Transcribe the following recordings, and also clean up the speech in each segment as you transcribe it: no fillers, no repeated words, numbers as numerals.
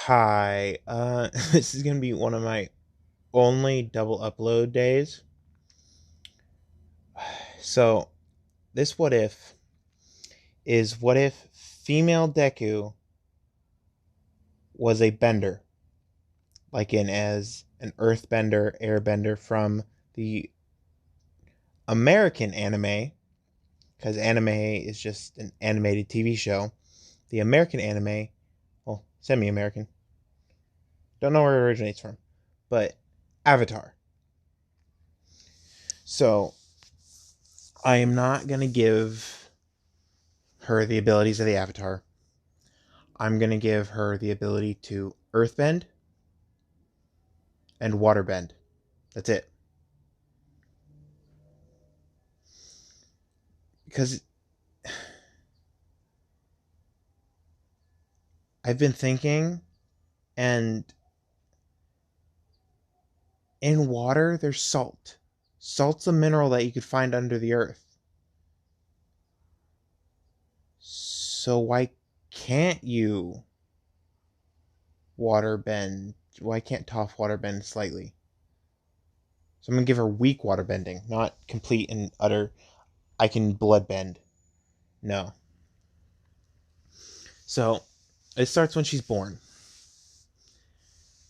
Hi, this is gonna be one of my only double upload days. So, this what if is what if female Deku was a bender, like in as an earthbender, airbender from the American anime, because anime is just an animated TV show. The American anime, well, semi American, don't know where it originates from, but Avatar. So, I am not gonna give her the abilities of the Avatar. I'm going to give her the ability to earthbend and waterbend. That's it. Because I've been thinking, and in water, there's salt. Salt's a mineral that you could find under the earth. So why can't you waterbend? Why can't Toph waterbend slightly? So I'm going to give her weak waterbending, not complete and utter, I can bloodbend. No. So it starts when she's born.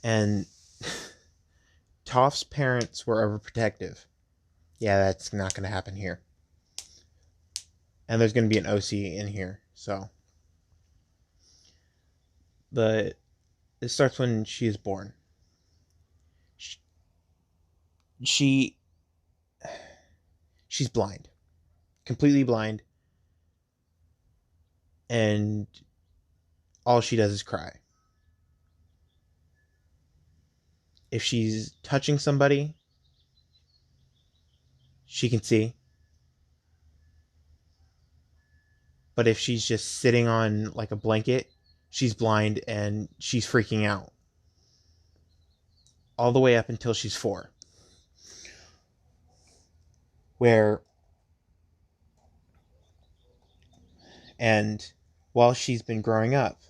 And Toph's parents were overprotective. Yeah, that's not going to happen here. And there's going to be an OC in here. So, but it starts when she is born. She she's blind, completely blind, and all she does is cry. If she's touching somebody, she can see. But if she's just sitting on like a blanket, she's blind and she's freaking out. All the way up until she's 4. Where and while she's been growing up,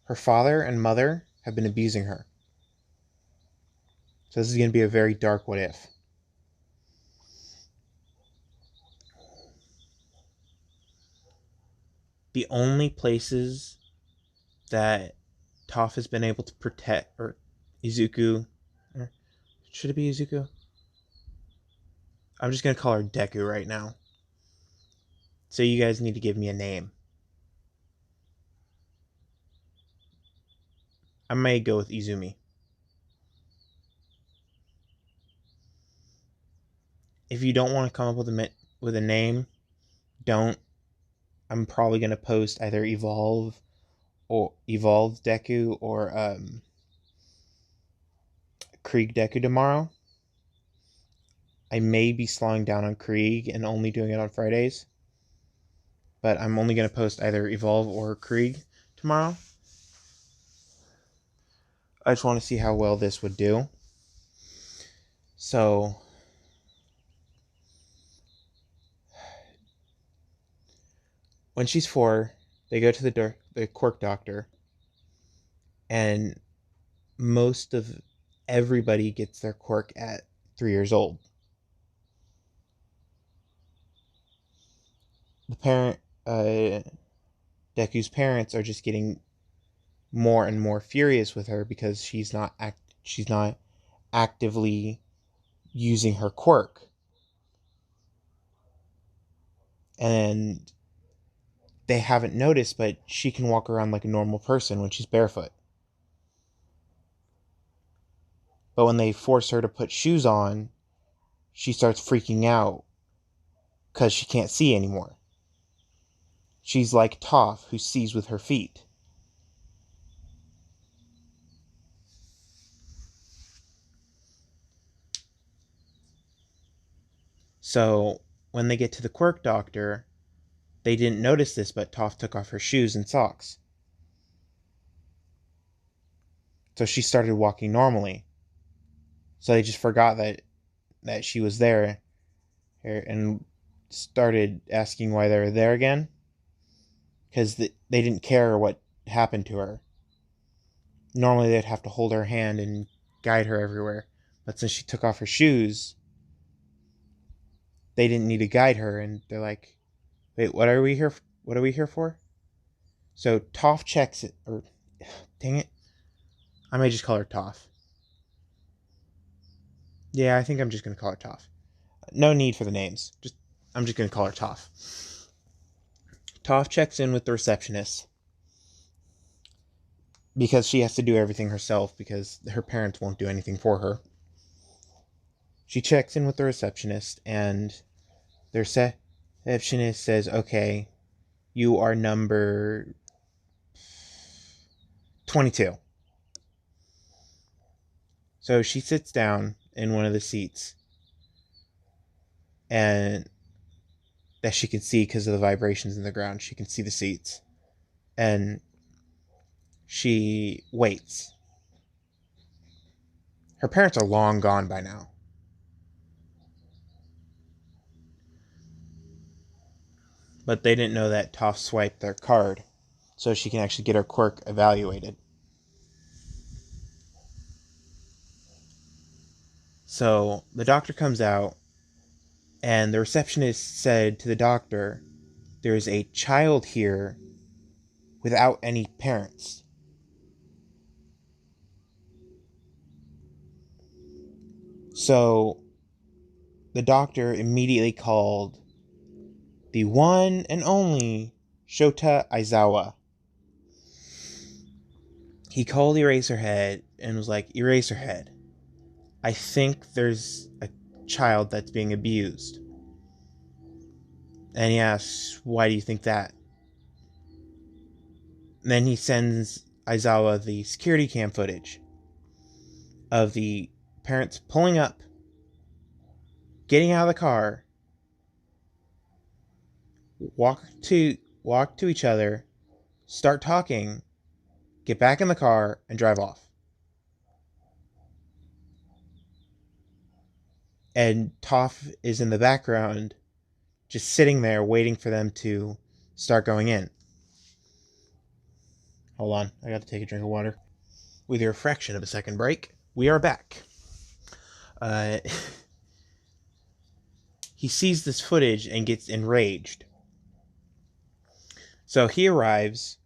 her father and mother have been abusing her. So this is going to be a very dark what if. The only places that Toph has been able to protect, or Izuku, or should it be Izuku? I'm just going to call her Deku right now. So you guys need to give me a name. I may go with Izumi. If you don't want to come up with a name, don't. I'm probably going to post either Evolve Deku or Krieg Deku tomorrow. I may be slowing down on Krieg and only doing it on Fridays, but I'm only going to post either Evolve or Krieg tomorrow. I just want to see how well this would do. So, when she's 4, they go to the quirk doctor, and most of everybody gets their quirk at 3 years old. The parent, Deku's parents, are just getting more and more furious with her because she's not actively using her quirk, and they haven't noticed, but she can walk around like a normal person when she's barefoot. But when they force her to put shoes on, she starts freaking out because she can't see anymore. She's like Toph, who sees with her feet. So when they get to the quirk doctor, they didn't notice this, but Toph took off her shoes and socks. So she started walking normally. So they just forgot that she was there and started asking why they were there again. Because they didn't care what happened to her. Normally they'd have to hold her hand and guide her everywhere. But since she took off her shoes, they didn't need to guide her, and they're like, "Wait, what are we here? What are we here for?" So Toph checks it, or dang it, I may just call her Toph. Yeah, I think I'm just gonna call her Toph. No need for the names. I'm just gonna call her Toph. Toph checks in with the receptionist because she has to do everything herself because her parents won't do anything for her. She checks in with the receptionist, and the receptionist says, "Okay, you are number 22." So she sits down in one of the seats, and that she can see because of the vibrations in the ground. She can see the seats. And she waits. Her parents are long gone by now. But they didn't know that Toph swiped their card, so she can actually get her quirk evaluated. So the doctor comes out, and the receptionist said to the doctor, "There is a child here without any parents." So the doctor immediately called the one and only Shota Aizawa. He called Eraserhead and was like, "Eraserhead, I think there's a child that's being abused." And he asks, "Why do you think that?" And then he sends Aizawa the security cam footage of the parents pulling up, getting out of the car, walk to each other, start talking, get back in the car, and drive off. And Toph is in the background, just sitting there waiting for them to start going in. Hold on, I got to take a drink of water. With your fraction of a second break, we are back. Uh, he sees this footage and gets enraged. So he arrives,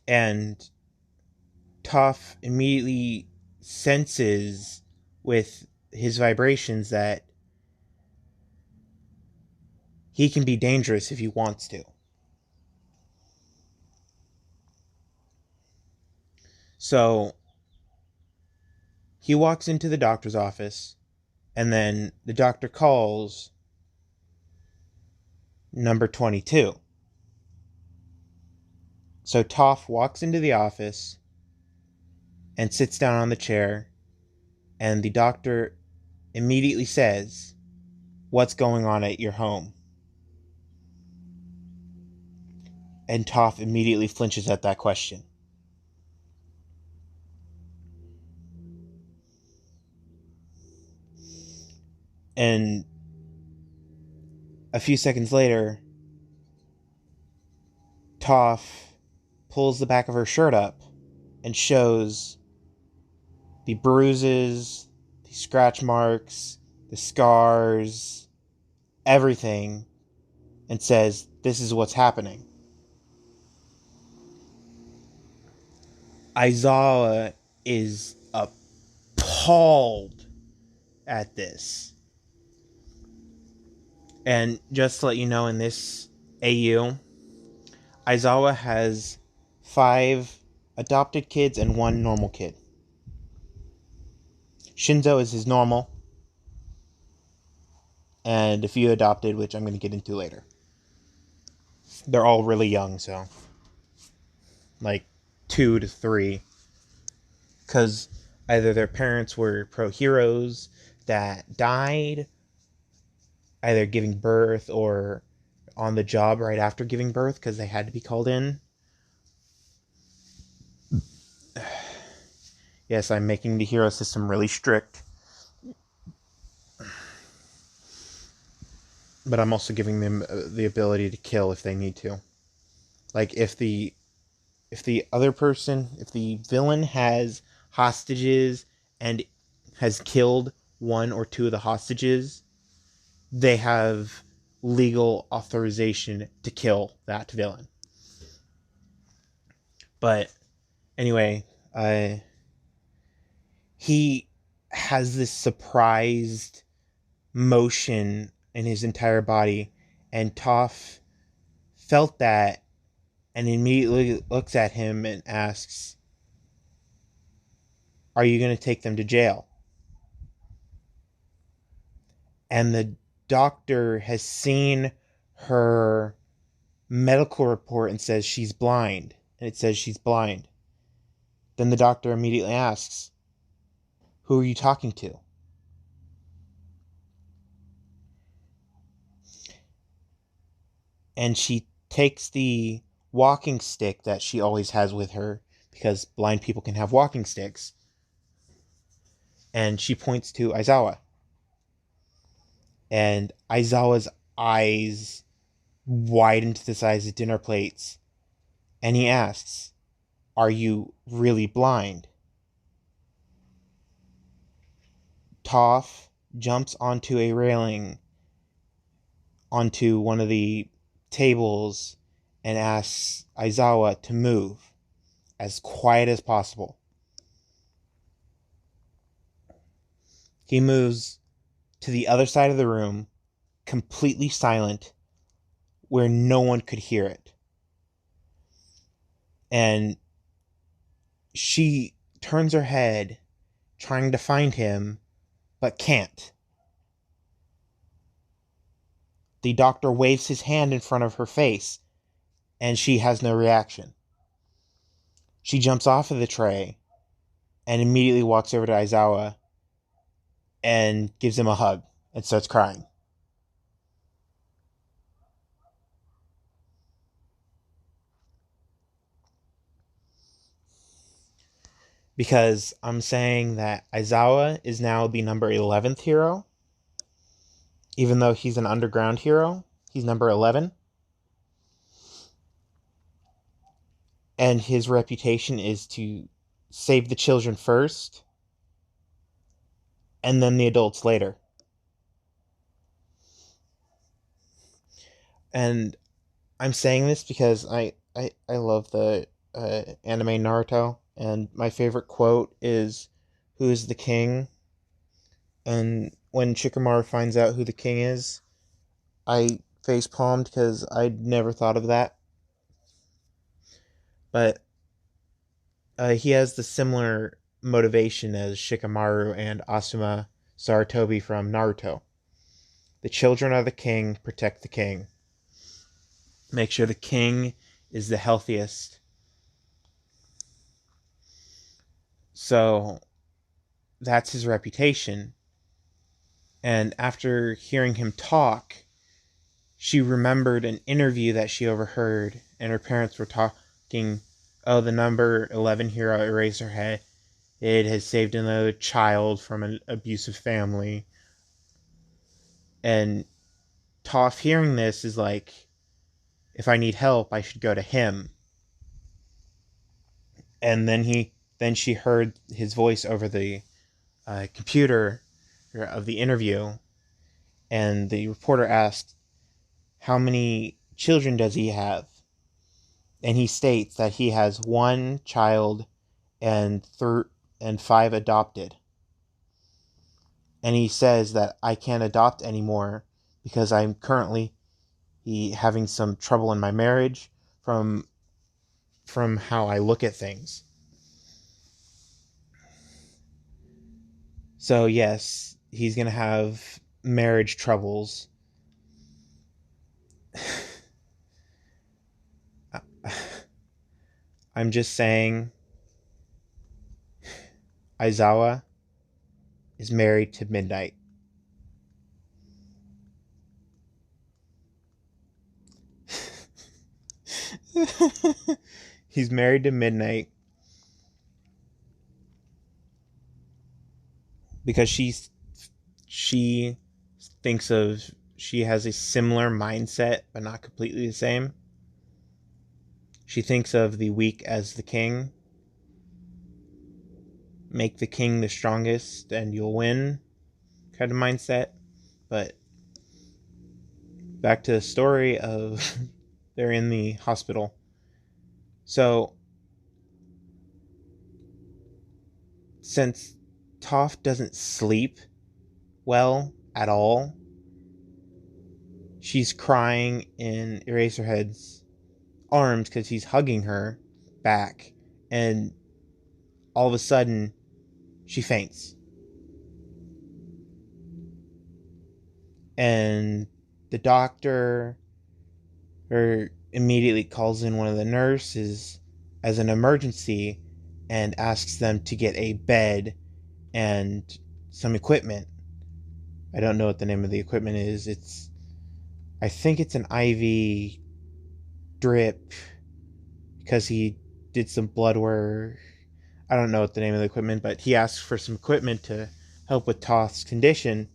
and Toph immediately senses with his vibrations that he can be dangerous if he wants to. So he walks into the doctor's office, and then the doctor calls number 22. So Toph walks into the office and sits down on the chair, and the doctor immediately says, "What's going on at your home?" And Toph immediately flinches at that question. And a few seconds later, Toph pulls the back of her shirt up and shows the bruises, the scratch marks, the scars, everything, and says, "This is what's happening." Aizawa is appalled at this. And just to let you know, in this AU, Aizawa has 5 adopted kids and 1 normal kid. Shinzo is his normal, and a few adopted, which I'm going to get into later. They're all really young, so like 2 to 3, because either their parents were pro heroes that died, either giving birth or on the job right after giving birth because they had to be called in. Yes, I'm making the hero system really strict, but I'm also giving them the ability to kill if they need to. Like if the if the villain has hostages and has killed one or two of the hostages, they have legal authorization to kill that villain. But anyway, he has this surprised motion in his entire body, and Toph felt that and immediately looks at him and asks, "Are you going to take them to jail?" And the doctor has seen her medical report and says she's blind. And it says she's blind. Then the doctor immediately asks, "Who are you talking to?" And she takes the walking stick that she always has with her, because blind people can have walking sticks, and she points to Aizawa. And Aizawa's eyes widen to the size of dinner plates, and he asks, "Are you really blind?" Toph jumps onto a railing, onto one of the tables, and asks Aizawa to move as quiet as possible. He moves to the other side of the room, completely silent, where no one could hear it. And she turns her head, trying to find him, but can't. The doctor waves his hand in front of her face, and she has no reaction. She jumps off of the tray and immediately walks over to Aizawa and gives him a hug and starts crying. Because I'm saying that Aizawa is now the number 11th hero. Even though he's an underground hero, he's number 11. And his reputation is to save the children first, and then the adults later. And I'm saying this because I love the anime Naruto, and my favorite quote is, "Who is the king?" And when Shikamaru finds out who the king is, I face palmed because I'd never thought of that. But he has the similar motivation as Shikamaru and Asuma Sarutobi from Naruto. The children are the king, protect the king. Make sure the king is the healthiest. So that's his reputation. And after hearing him talk, she remembered an interview that she overheard, and her parents were talking, "Oh, the number 11 hero erased her head. It has saved another child from an abusive family." And Toph hearing this is like, if I need help, I should go to him. And then she heard his voice over the computer of the interview, and the reporter asked, "How many children does he have?" And he states that he has one child and and 5 adopted. And he says that, "I can't adopt anymore because I'm currently having some trouble in my marriage from how I look at things." So yes, he's gonna have marriage troubles. I'm just saying, Aizawa is married to Midnight. He's married to Midnight because she thinks she has a similar mindset but not completely the same. She thinks of the weak as the king. Make the king the strongest and you'll win kind of mindset. But back to the story of they're in the hospital. So since Toph doesn't sleep well at all, she's crying in Eraserhead's arms because he's hugging her back, and all of a sudden she faints. And the doctor immediately calls in one of the nurses as an emergency and asks them to get a bed and some equipment. I don't know what the name of the equipment is. I think it's an IV drip because he did some blood work. I don't know what the name of the equipment, but he asked for some equipment to help with Toth's condition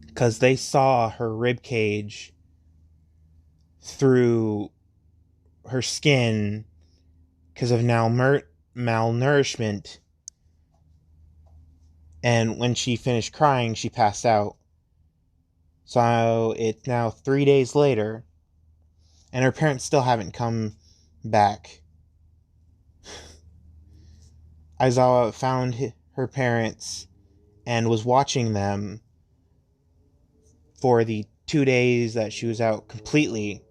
because they saw her rib cage through her skin because of malnourishment. And when she finished crying, she passed out. So it's now 3 days later, and her parents still haven't come back. Aizawa found her parents and was watching them for the 2 days that she was out completely.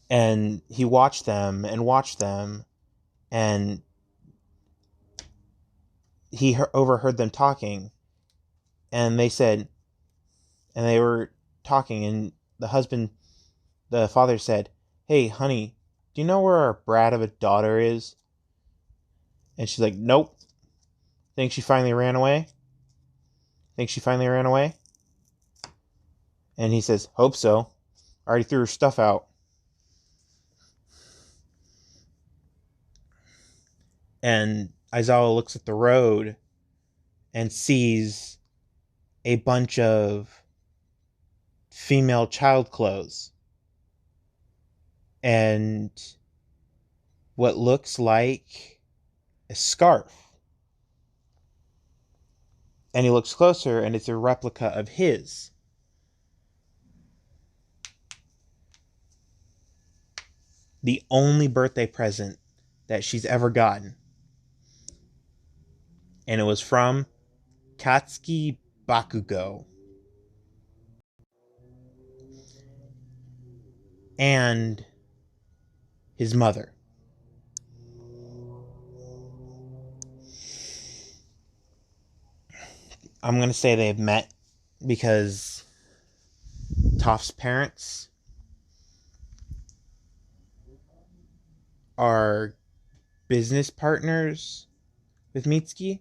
And he watched them, and he overheard them talking. And they said, and they were talking, and the father said, "Hey, honey, do you know where our brat of a daughter is?" And she's like, "Nope." Think she finally ran away? And he says, "Hope so. Already threw her stuff out." And Aizawa looks at the road and sees a bunch of female child clothes and what looks like a scarf. And he looks closer, and it's a replica of his. The only birthday present that she's ever gotten. And it was from Katsuki Bakugo. And his mother. I'm going to say they've met because Toph's parents are business partners with Mitsuki.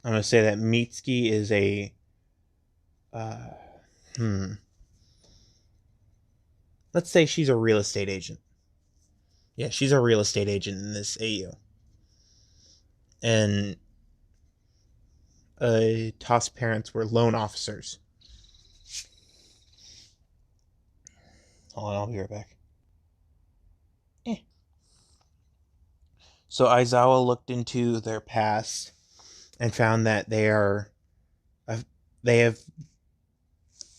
I'm going to say that Mitsuki is a uh, let's say she's a real estate agent. Yeah, she's a real estate agent in this AU. And Toph's parents were loan officers. Hold on, I'll be right back. So Aizawa looked into their past and found that they have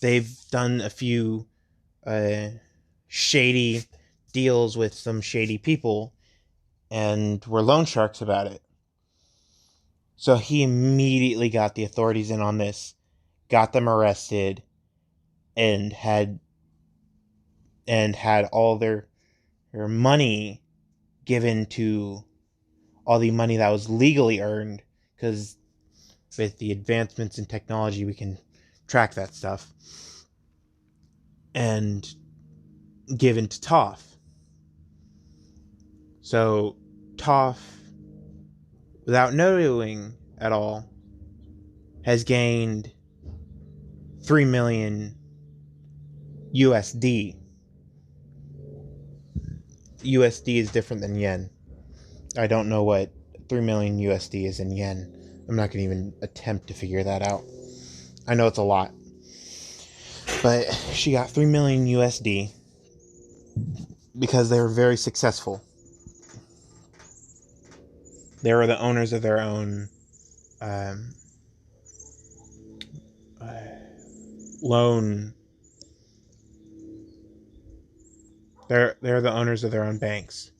they've done a few shady deals with some shady people and were loan sharks about it. So he immediately got the authorities in on this, got them arrested, and had all their money given to all the money that was legally earned, because with the advancements in technology we can track that stuff, and given to Toph. So Toph, without knowing at all, has gained 3 million USD. USD is different than yen. I don't know what 3 million USD is in yen. I'm not going to even attempt to figure that out. I know it's a lot. But she got 3 million USD because they were very successful. They were the owners of their own um, uh, loan. They're the owners of their own banks.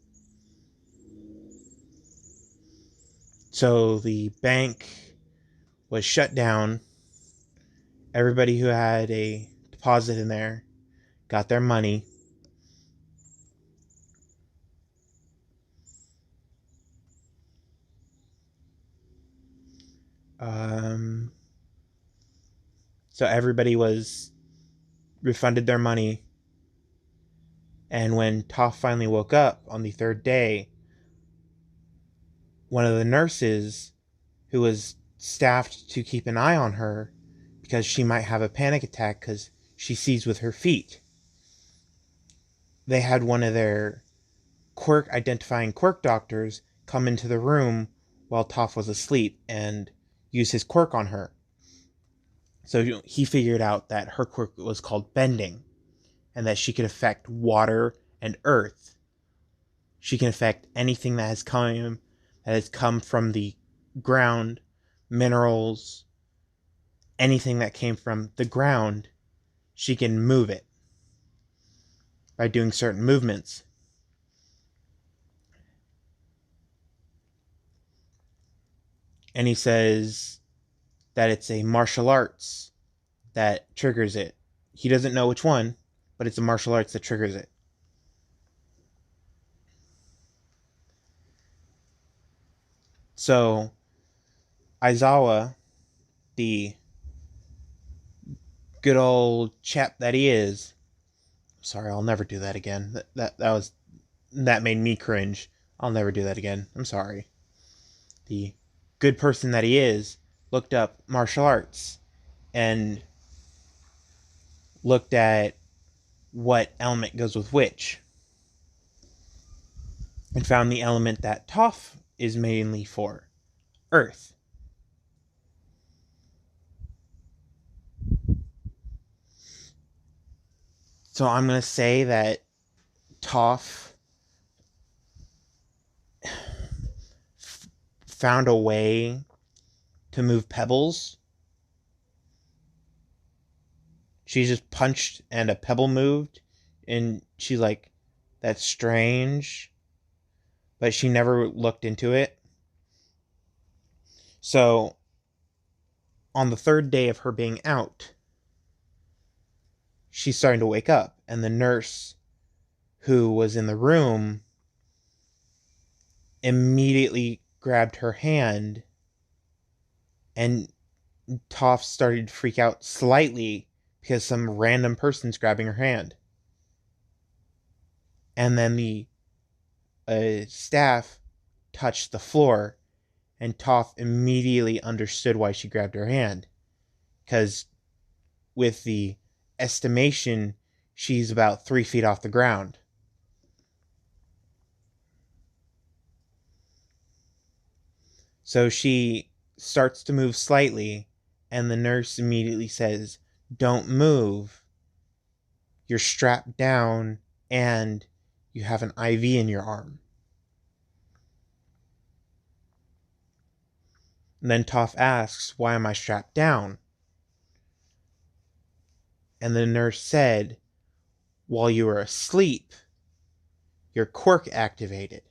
So the bank was shut down. Everybody who had a deposit in there got their money. Um, so everybody was refunded their money. And when Toph finally woke up on the third day, one of the nurses who was staffed to keep an eye on her because she might have a panic attack because she sees with her feet. They had one of their identifying quirk doctors come into the room while Toph was asleep and use his quirk on her. So he figured out that her quirk was called bending and that she could affect water and earth. She can affect anything that has come from the ground, minerals, anything that came from the ground. She can move it by doing certain movements. And he says that it's a martial arts that triggers it. He doesn't know which one, but it's a martial arts that triggers it. So Aizawa, the good old chap that he is, sorry, I'll never do that again. That made me cringe. I'll never do that again. I'm sorry. The good person that he is looked up martial arts and looked at what element goes with which and found the element that toph is mainly for, earth. So I'm going to say that toph found a way to move pebbles. She just punched and a pebble moved, and she's like, that's strange. But she never looked into it. So on the third day of her being out, she's starting to wake up, and the nurse who was in the room immediately grabbed her hand, and Toph started to freak out slightly because some random person's grabbing her hand. And then the staff touched the floor, and Toph immediately understood why she grabbed her hand. Because with the estimation, she's about 3 feet off the ground. So she starts to move slightly, and the nurse immediately says, don't move. You're strapped down, and you have an IV in your arm. And then Toph asks, why am I strapped down? And the nurse said, while you were asleep, your quirk activated.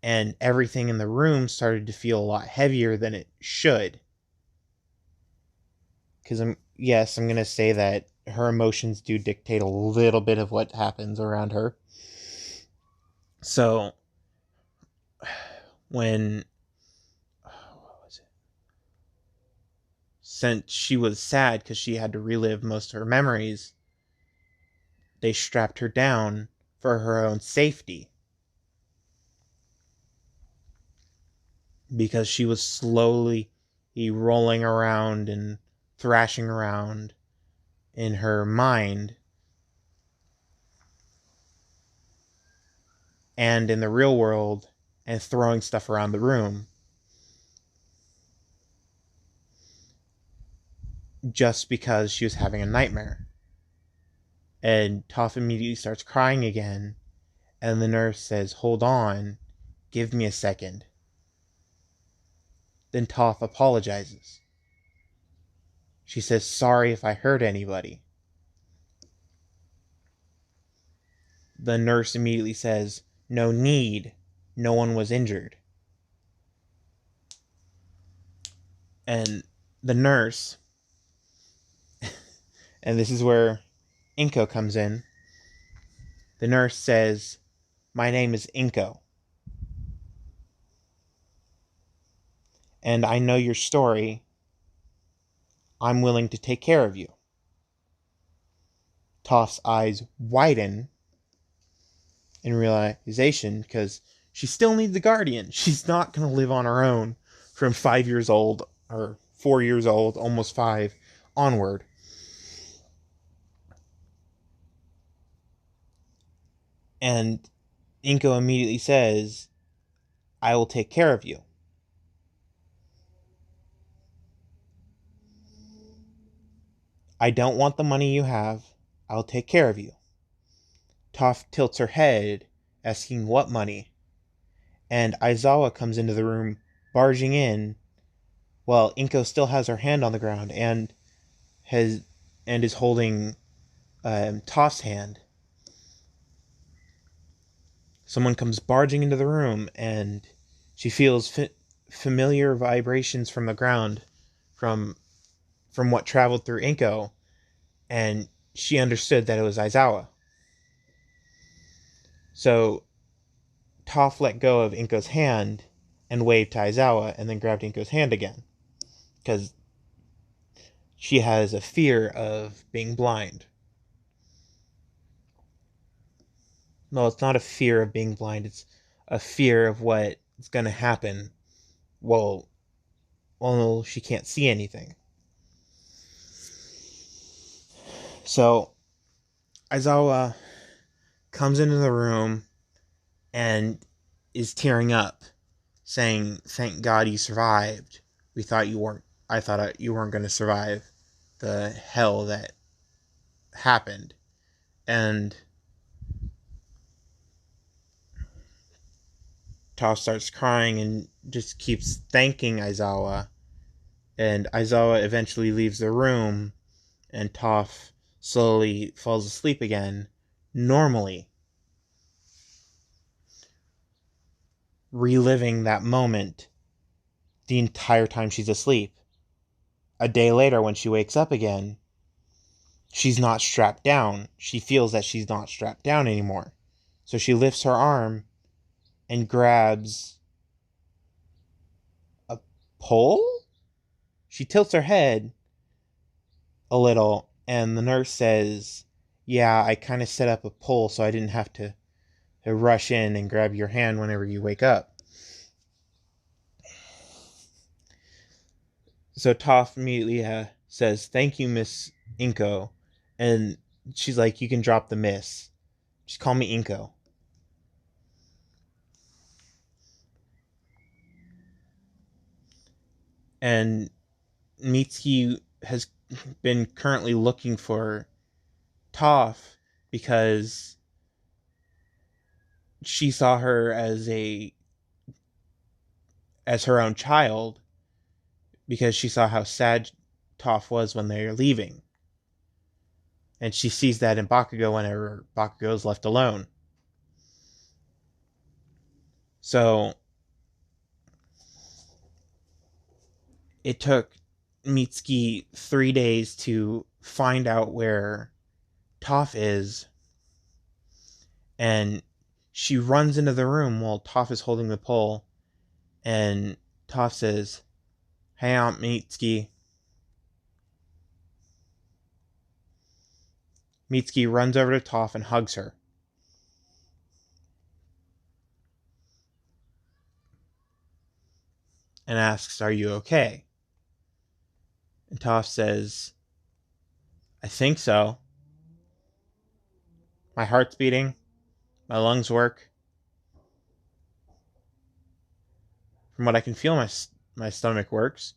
And everything in the room started to feel a lot heavier than it should. Because I'm going to say that her emotions do dictate a little bit of what happens around her. So when what was it? Since she was sad because she had to relive most of her memories, they strapped her down for her own safety. Because she was slowly rolling around and thrashing around in her mind and in the real world and throwing stuff around the room. just because she was having a nightmare. And Toph immediately starts crying again, and the nurse says, "Hold on, give me a second." Then Toph apologizes. She says, "Sorry if I hurt anybody." The nurse immediately says, "No need, no one was injured." And the nurse, and this is where Inko comes in, the nurse says, "My name is Inko, and I know your story. I'm willing to take care of you." Toph's eyes widen in realization because she still needs a guardian. She's not going to live on her own from 5 years old, or 4 years old, almost 5, onward. And Inko immediately says, "I will take care of you." "I don't want the money you have. I'll take care of you." Toph tilts her head, asking what money. And Aizawa comes into the room, barging in, while Inko still has her hand on the ground has and is holding Toph's hand. Someone comes barging into the room, and she feels familiar vibrations from the ground, from what traveled through Inko, and she understood that it was Aizawa. So Toph let go of Inko's hand and waved to Aizawa, and then grabbed Inko's hand again, because she has a fear of being blind. No, it's not a fear of being blind. It's a fear of what's going to happen. Well, she can't see anything. So Aizawa comes into the room and is tearing up, saying, "Thank God you survived. We thought you weren't. I thought you weren't going to survive the hell that happened." And Toph starts crying and just keeps thanking Aizawa. And Aizawa eventually leaves the room, and Toph slowly falls asleep again, normally, reliving that moment the entire time she's asleep. A day later, when she wakes up again, she's not strapped down. She feels that she's not strapped down anymore. So she lifts her arm and grabs a pole? She tilts her head a little, and the nurse says, "Yeah, I kind of set up a pole so I didn't have to rush in and grab your hand whenever you wake up." So Toph immediately says, "Thank you, Miss Inko." And she's like, "You can drop the miss. Just call me Inko." And Mitsuki has been currently looking for Toph because she saw her as her own child, because she saw how sad Toph was when they were leaving. And she sees that in Bakugo whenever Bakugo is left alone. So it took Mitsuki 3 days to find out where Toph is, and she runs into the room while Toph is holding the pole, and Toph says, "Hey, Aunt Mitsuki." Mitsuki runs over to Toph and hugs her. And asks, "Are you okay?" And Toph says, "I think so. My heart's beating. My lungs work. From what I can feel, my stomach works.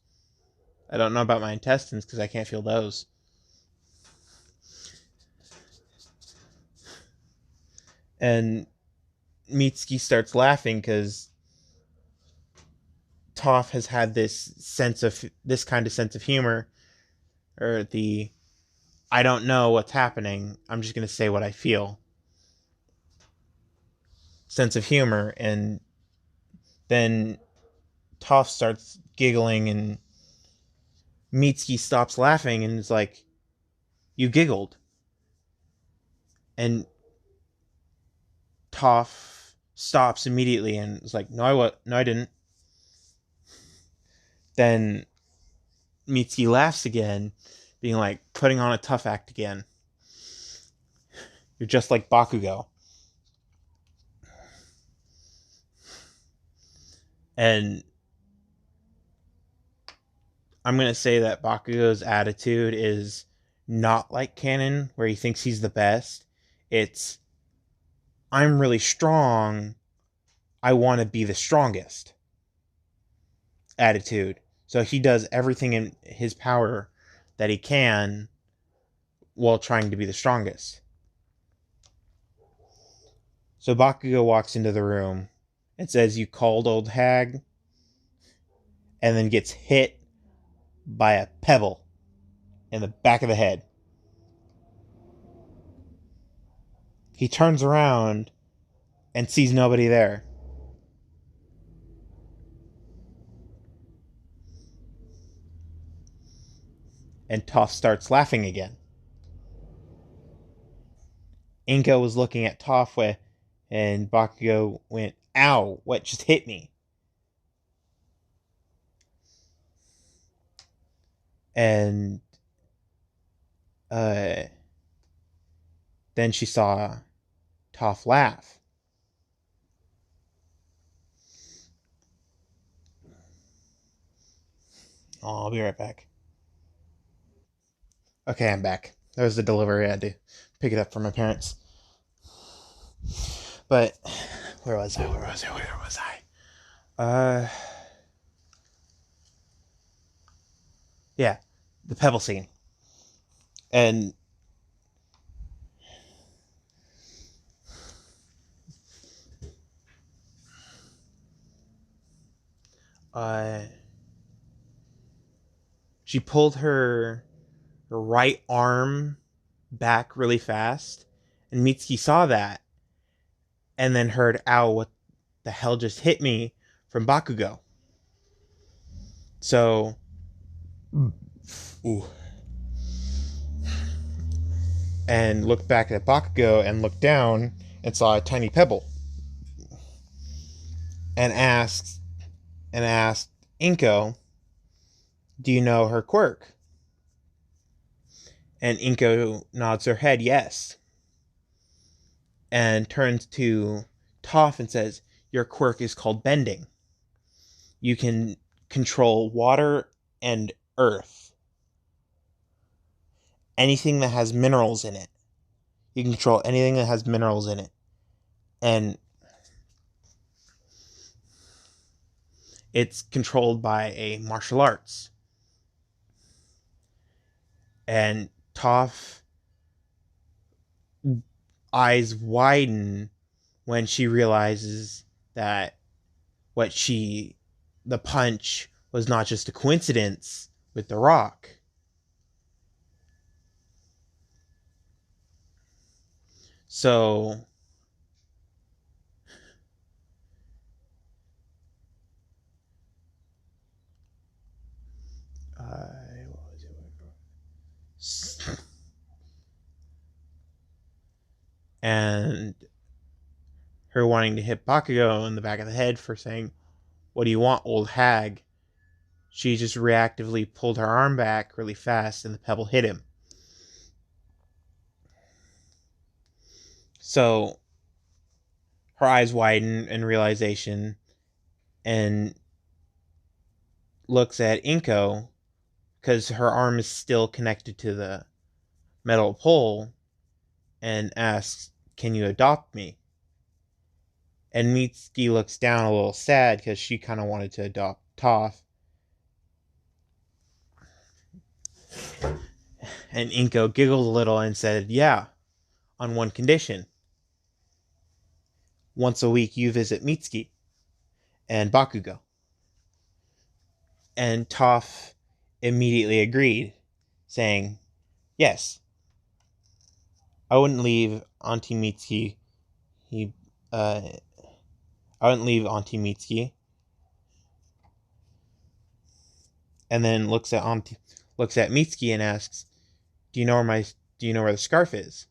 I don't know about my intestines because I can't feel those. And Mitsuki starts laughing because Toph has had this kind of sense of humor, or the I don't know what's happening, I'm just going to say what I feel sense of humor. And then Toph starts giggling, and Mitsuki stops laughing and is like, "You giggled." And Toph stops immediately and is like, No, I didn't." Then Mitsuki laughs again, being like, "Putting on a tough act again. You're just like Bakugo." And I'm going to say that Bakugo's attitude is not like canon, where he thinks he's the best. It's, I'm really strong. I want to be the strongest attitude. So he does everything in his power that he can while trying to be the strongest. So Bakugo walks into the room and says, "You called, old hag," and then gets hit by a pebble in the back of the head. He turns around and sees nobody there. And Toph starts laughing again. Inko was looking at Toph, and Bakugo went, "Ow, what just hit me?" And uh, then she saw Toph laugh. Oh, I'll be right back. Okay, I'm back. There was the delivery. I had to pick it up from my parents. But where was I? Uh, yeah, the pebble scene. And uh, she pulled her right arm back really fast, and Mitsuki saw that, and then heard, "Ow, what the hell just hit me?" from Bakugo. So, ooh, and looked back at Bakugo and looked down and saw a tiny pebble, and asked Inko, "Do you know her quirk?" And Inko nods her head yes, and turns to Toph and says, "Your quirk is called bending. You can control water and earth. Anything that has minerals in it. You can control anything that has minerals in it." And it's controlled by a martial arts. And Toph eyes widen when she realizes that what she the punch was not just a coincidence with the rock. So what was it? And her wanting to hit Bakugo in the back of the head for saying, "What do you want, old hag?" She just reactively pulled her arm back really fast and the pebble hit him. So her eyes widen in realization and looks at Inko because her arm is still connected to the metal pole and asks, "Can you adopt me?" And Mitsuki looks down a little sad because she kind of wanted to adopt Toph. And Inko giggled a little and said, yeah, on one condition. Once a week you visit Mitsuki and Bakugo. And Toph immediately agreed, saying, yes, I wouldn't leave Auntie Mitsuki. He, I wouldn't leave Auntie Mitsuki. And then looks at Mitsuki and asks, do you know where the scarf is?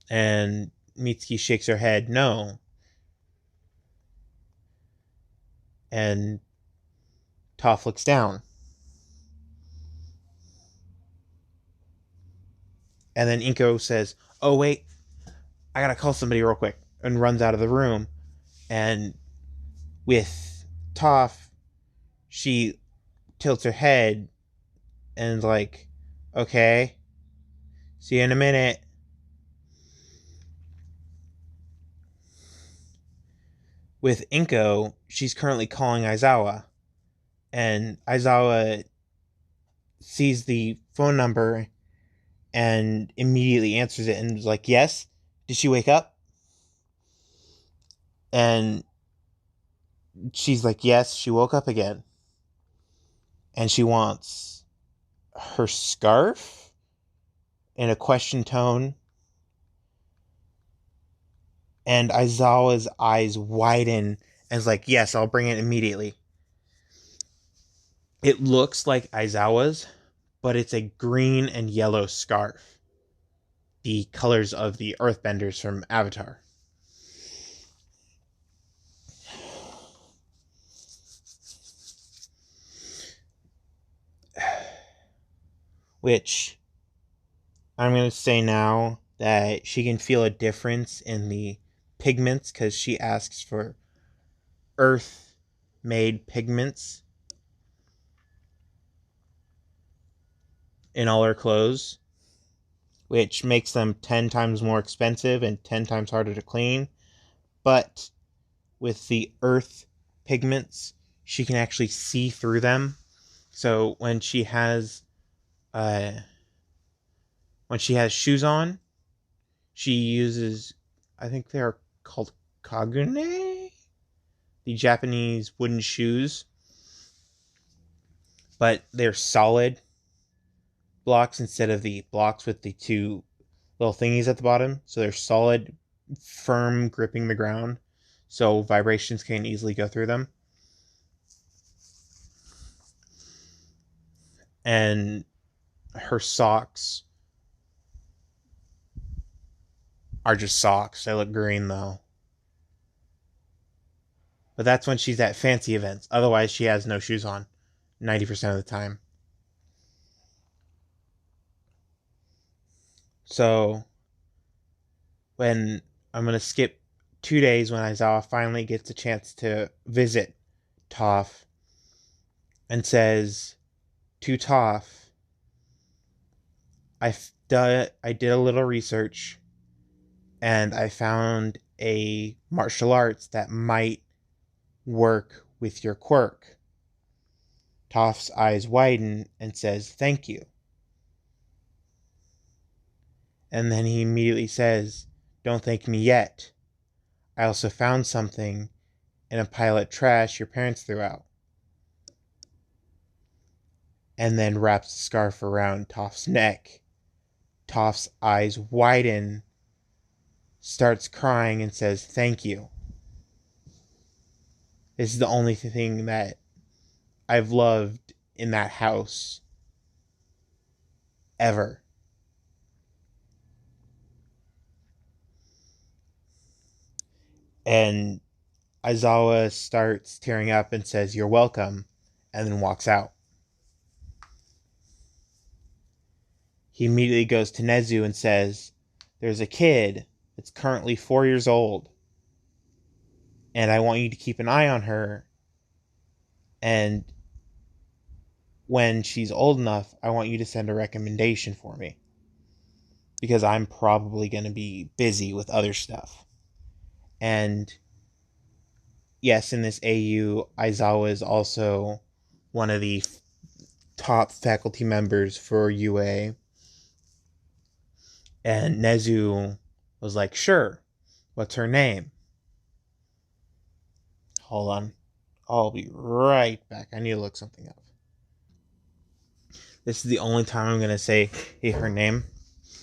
And Mitsuki shakes her head, no. And Toph looks down. And then Inko says, oh, wait, I gotta call somebody real quick. And runs out of the room. And with Toph, she tilts her head and is like, okay, see you in a minute. With Inko, she's currently calling Aizawa. And Aizawa sees the phone number and immediately answers it and is like, yes, did she wake up? And she's like, yes, she woke up again. And she wants her scarf in a question tone. And Aizawa's eyes widen and is like, yes, I'll bring it immediately. It looks like Aizawa's, but it's a green and yellow scarf. The colors of the earthbenders from Avatar. Which I'm going to say now that she can feel a difference in the pigments because she asks for earth made pigments in all her clothes, which makes them 10 times more expensive and 10 times harder to clean. But with the earth pigments, she can actually see through them. So when she has shoes on, she uses, I think they are called kagune, the Japanese wooden shoes, but they're solid blocks instead of the blocks with the two little thingies at the bottom. So they're solid, firm, gripping the ground, so vibrations can easily go through them. And her socks are just socks. They look green though. But that's when she's at fancy events. Otherwise, she has no shoes on 90% of the time. So when I'm going to skip 2 days when Aizawa finally gets a chance to visit Toph and says to Toph, I did a little research and I found a martial arts that might work with your quirk. Toph's eyes widen and says, thank you. And then he immediately says, don't thank me yet. I also found something in a pile of trash your parents threw out. And then wraps the scarf around Toph's neck. Toph's eyes widen, starts crying, and says, thank you. This is the only thing that I've loved in that house ever. And Aizawa starts tearing up and says, you're welcome, and then walks out. He immediately goes to Nezu and says, there's a kid that's currently 4 years old, and I want you to keep an eye on her, and when she's old enough, I want you to send a recommendation for me, because I'm probably going to be busy with other stuff. And yes, in this AU, Aizawa is also one of the top faculty members for UA. And Nezu was like, sure, what's her name? Hold on. I'll be right back. I need to look something up. This is the only time I'm going to say her name,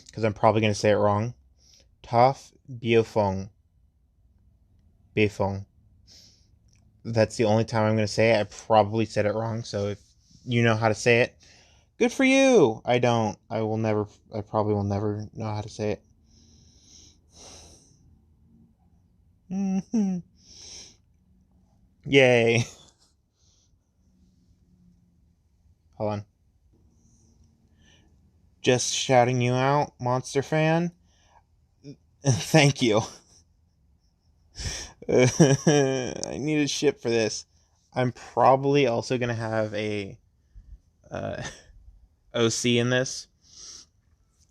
because I'm probably going to say it wrong. Toph Biofong. Beifong. That's the only time I'm going to say it. I probably said it wrong, so if you know how to say it, good for you. I don't. I probably will never know how to say it. Mm-hmm. Yay. Hold on. Just shouting you out, Monster fan. Thank you. I need a ship for this. I'm probably also going to have a OC in this,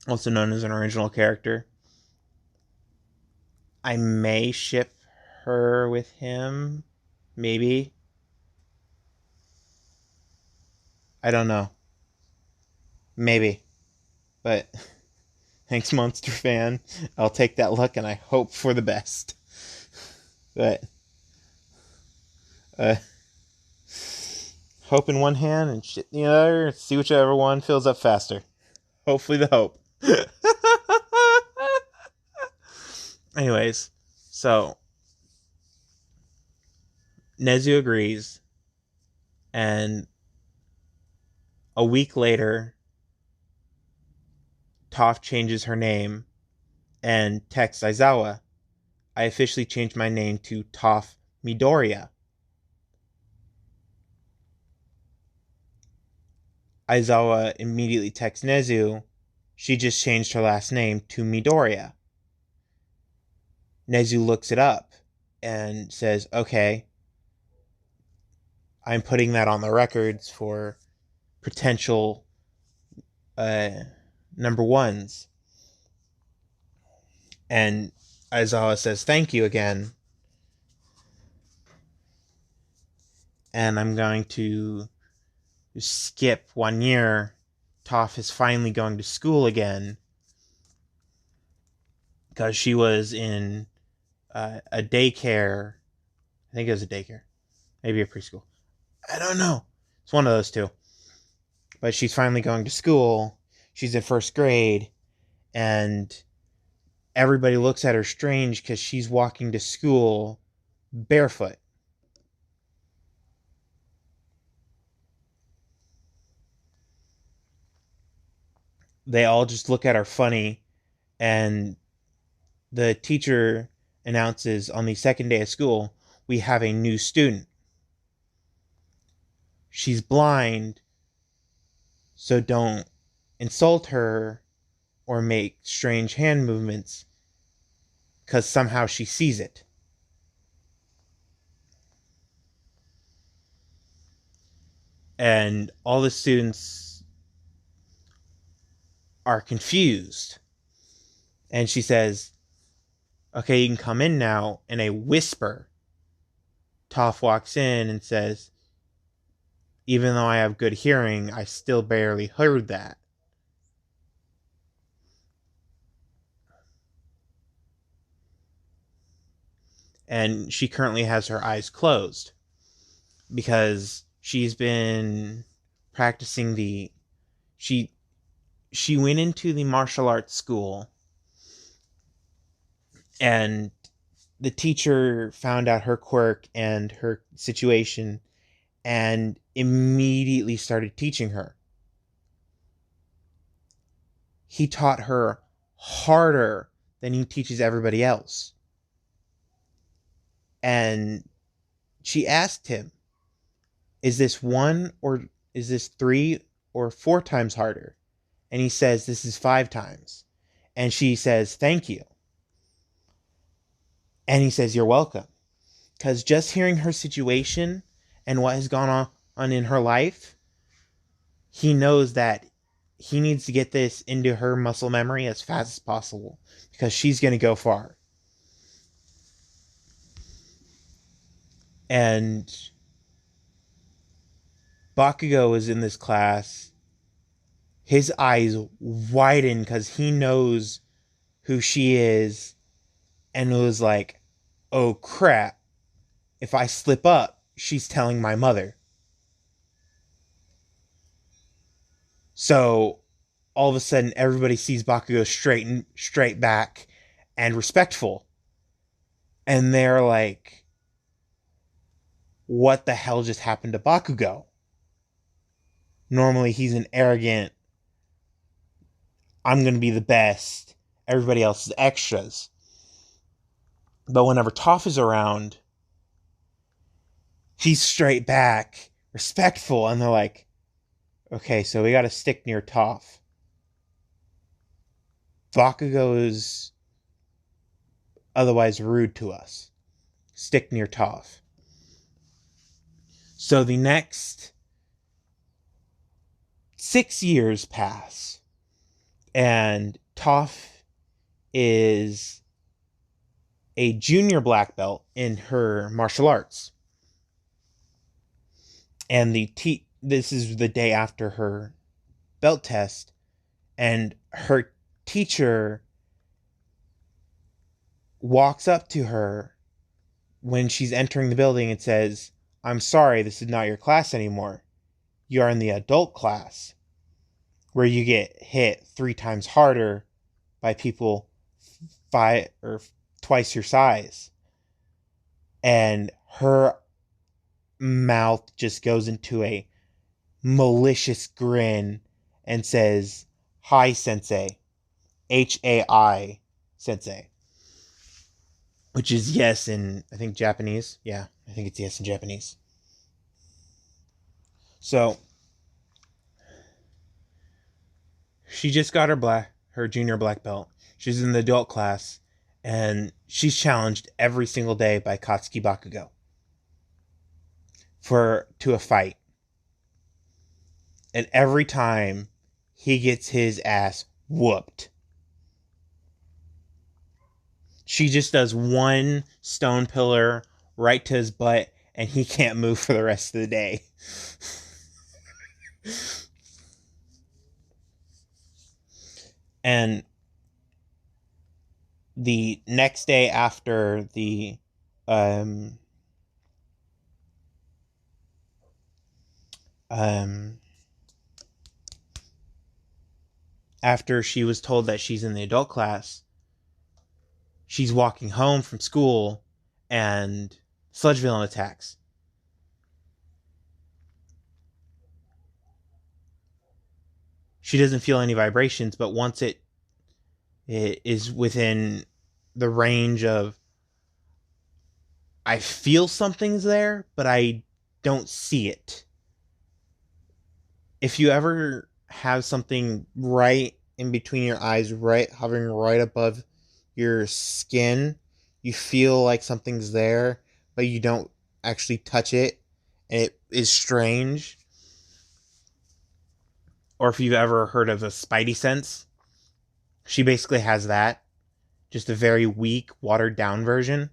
also known as an original character. I may ship her with him, maybe. I don't know. Maybe. But thanks, Monster fan. I'll take that luck and I hope for the best. But hope in one hand and shit in the other. See whichever one fills up faster. Hopefully the hope. Anyways, so Nezu agrees, and a week later, Toph changes her name and texts Aizawa, I officially changed my name to Toph Midoriya. Aizawa immediately texts Nezu, she just changed her last name to Midoriya. Nezu looks it up and says, okay, I'm putting that on the records for potential number ones. And Aizawa says, thank you again. And I'm going to skip 1 year. Toph is finally going to school again, because she was in a daycare. I think it was a daycare. Maybe a preschool. I don't know. It's one of those two. But she's finally going to school. She's in first grade. And everybody looks at her strange because she's walking to school barefoot. They all just look at her funny. And the teacher announces on the second day of school, we have a new student. She's blind, so don't insult her or make strange hand movements, because somehow she sees it. And all the students are confused. And she says, okay, you can come in now. In a whisper, Toph walks in and says, even though I have good hearing, I still barely heard that. And she currently has her eyes closed because she's been practicing she went into the martial arts school, and the teacher found out her quirk and her situation and immediately started teaching her. He taught her harder than he teaches everybody else. And she asked him, is this 1 or is this 3 or 4 times harder? And he says, this is 5 times. And she says, thank you. And he says, you're welcome. Because just hearing her situation and what has gone on in her life, he knows that he needs to get this into her muscle memory as fast as possible, because she's going to go far. Bakugo is in this class. His eyes widen because he knows who she is, and it was like, oh crap, if I slip up, she's telling my mother. So all of a sudden, everybody sees Bakugo straight back and respectful. And they're like, what the hell just happened to Bakugo? Normally, he's an arrogant, I'm going to be the best, everybody else is extras. But whenever Toph is around, he's straight back, respectful, and they're like, okay, so we got to stick near Toph. Bakugo is otherwise rude to us. Stick near Toph. So the next 6 years pass, and Toph is a junior black belt in her martial arts. And this is the day after her belt test, and her teacher walks up to her when she's entering the building and says, I'm sorry, this is not your class anymore. You are in the adult class, where you get hit 3 times harder by people 5 or twice your size. And her mouth just goes into a malicious grin and says, Hi, Sensei. Hai, Sensei. Which is yes in, I think, Japanese. Yeah, I think it's yes in Japanese. So, she just got her junior black belt. She's in the adult class, and she's challenged every single day by Katsuki Bakugo to a fight. And every time, he gets his ass whooped. She just does one stone pillar right to his butt, and he can't move for the rest of the day. And the next day after after she was told that she's in the adult class, she's walking home from school, and Sludge Villain attacks. She doesn't feel any vibrations, but once it is within the range of, I feel something's there, but I don't see it. If you ever have something right in between your eyes, right hovering right above your skin, you feel like something's there, but you don't actually touch it, and it is strange. Or if you've ever heard of a spidey sense, she basically has that, just a very weak, watered down version.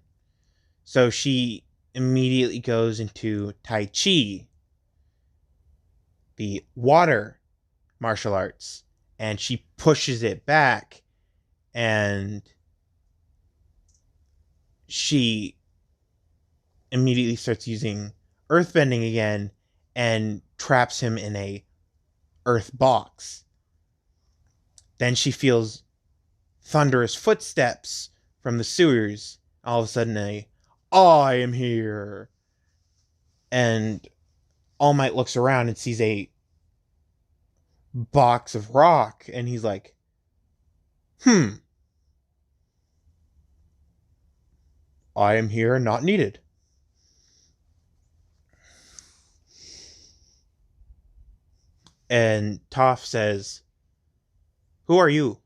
So she immediately goes into Tai Chi, the water martial arts, and she pushes it back, and she immediately starts using earthbending again and traps him in a earth box. Then she feels thunderous footsteps from the sewers. All of a sudden, I am here. And All Might looks around and sees a box of rock, and he's like, I am here, not needed. And Toph says, who are you?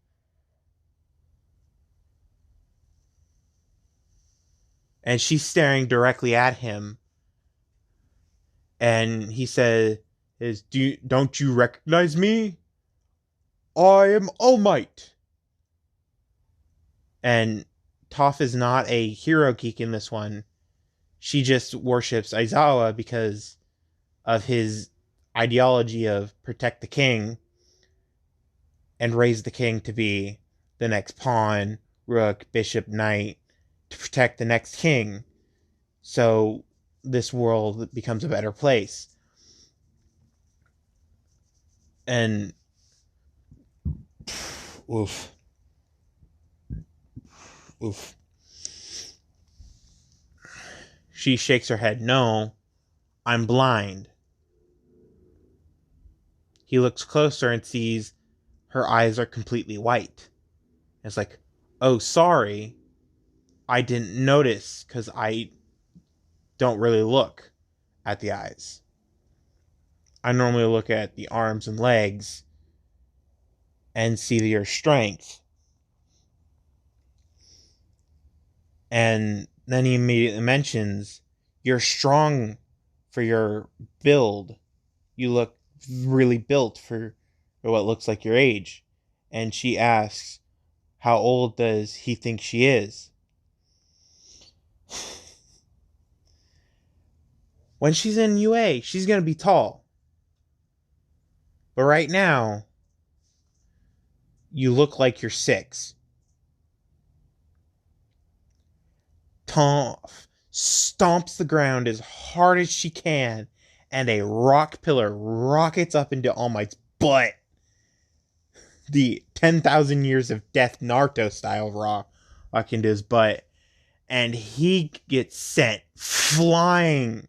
And she's staring directly at him. And he says, don't you recognize me? I am All Might. And Toph is not a hero geek in this one. She just worships Aizawa because of his ideology of protect the king and raise the king to be the next pawn, rook, bishop, knight to protect the next king. So this world becomes a better place. And oof. Oof. She shakes her head. No, I'm blind. He looks closer and sees her eyes are completely white. It's like, oh, sorry. I didn't notice because I don't really look at the eyes. I normally look at the arms and legs and see your strength. And then he immediately mentions, you're strong for your build. You look really built for what looks like your age. And she asks, how old does he think she is? When she's in UA, she's going to be tall. But right now, you look like you're 6. Toph stomps the ground as hard as she can, and a rock pillar rockets up into All Might's butt. The 10,000 years of death Naruto style rock into his butt. And he gets sent flying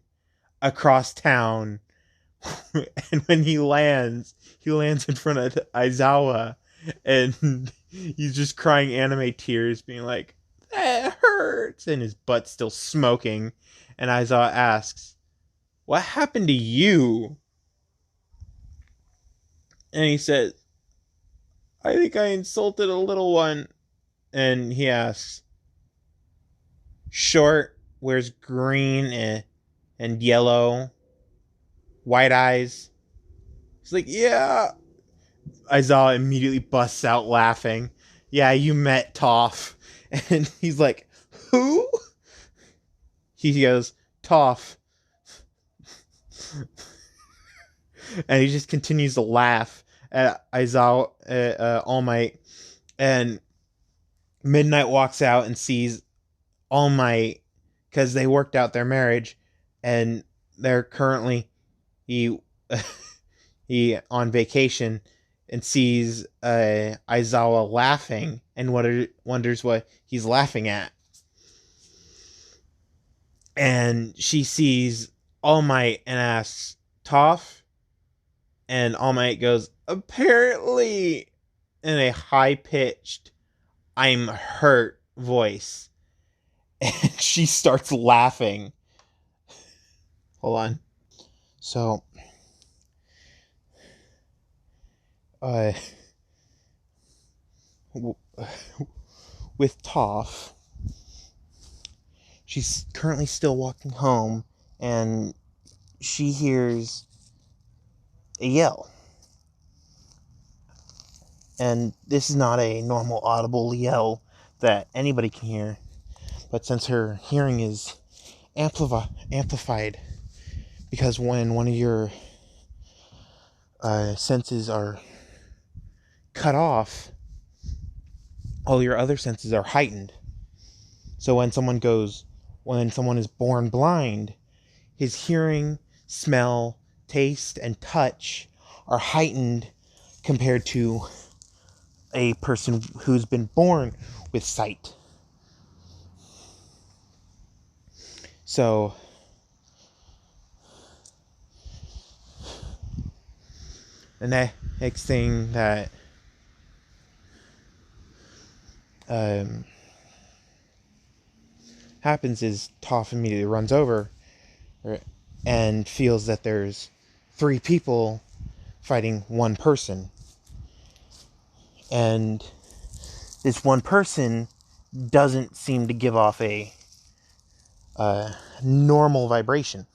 across town. And when he lands in front of Aizawa, and he's just crying anime tears, being like, that hurts, and his butt's still smoking. And Aizawa asks, what happened to you? And he says, I think I insulted a little one. And he asks, short, wears green and yellow, white eyes. He's like, yeah. Aizawa immediately busts out laughing. Yeah, you met Toph. And he's like, who? He goes, Toph. And he just continues to laugh at Aizawa, All Might. And Midnight walks out and sees All Might, because they worked out their marriage, and they're currently he on vacation, and sees Aizawa laughing and wonders what he's laughing at. And she sees All Might and asks, Toph? And All Might goes, apparently, in a high-pitched, I'm hurt voice. And she starts laughing. Hold on. So, with Toph, she's currently still walking home, and she hears a yell. And this is not a normal audible yell that anybody can hear, but since her hearing is amplified, because when one of your senses are cut off, all your other senses are heightened. So when someone is born blind, his hearing, smell, taste, and touch are heightened compared to a person who's been born with sight. So the next thing that happens is Toph immediately runs over and feels that there's 3 people fighting one person. And this one person doesn't seem to give off a normal vibration.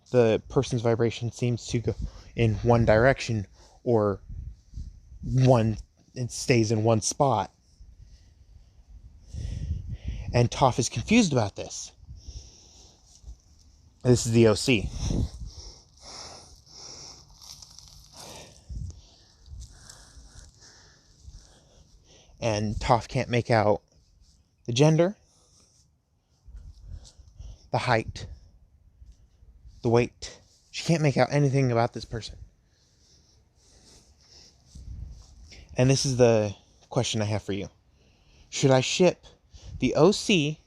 The person's vibration seems to go in one direction, or it stays in one spot. And Toph is confused about this. This is the OC. And Toph can't make out the gender, the height, the weight. She can't make out anything about this person. And this is the question I have for you. Should I ship the OC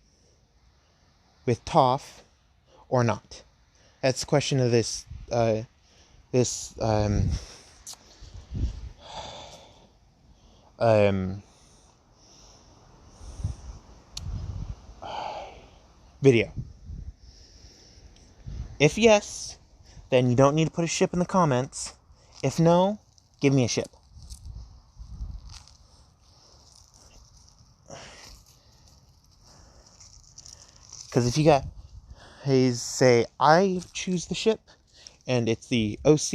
with Toph or not? That's the question of this video. If yes, then you don't need to put a ship in the comments. If no, give me a ship. Because if you got, hey, say I choose the ship and it's the OC,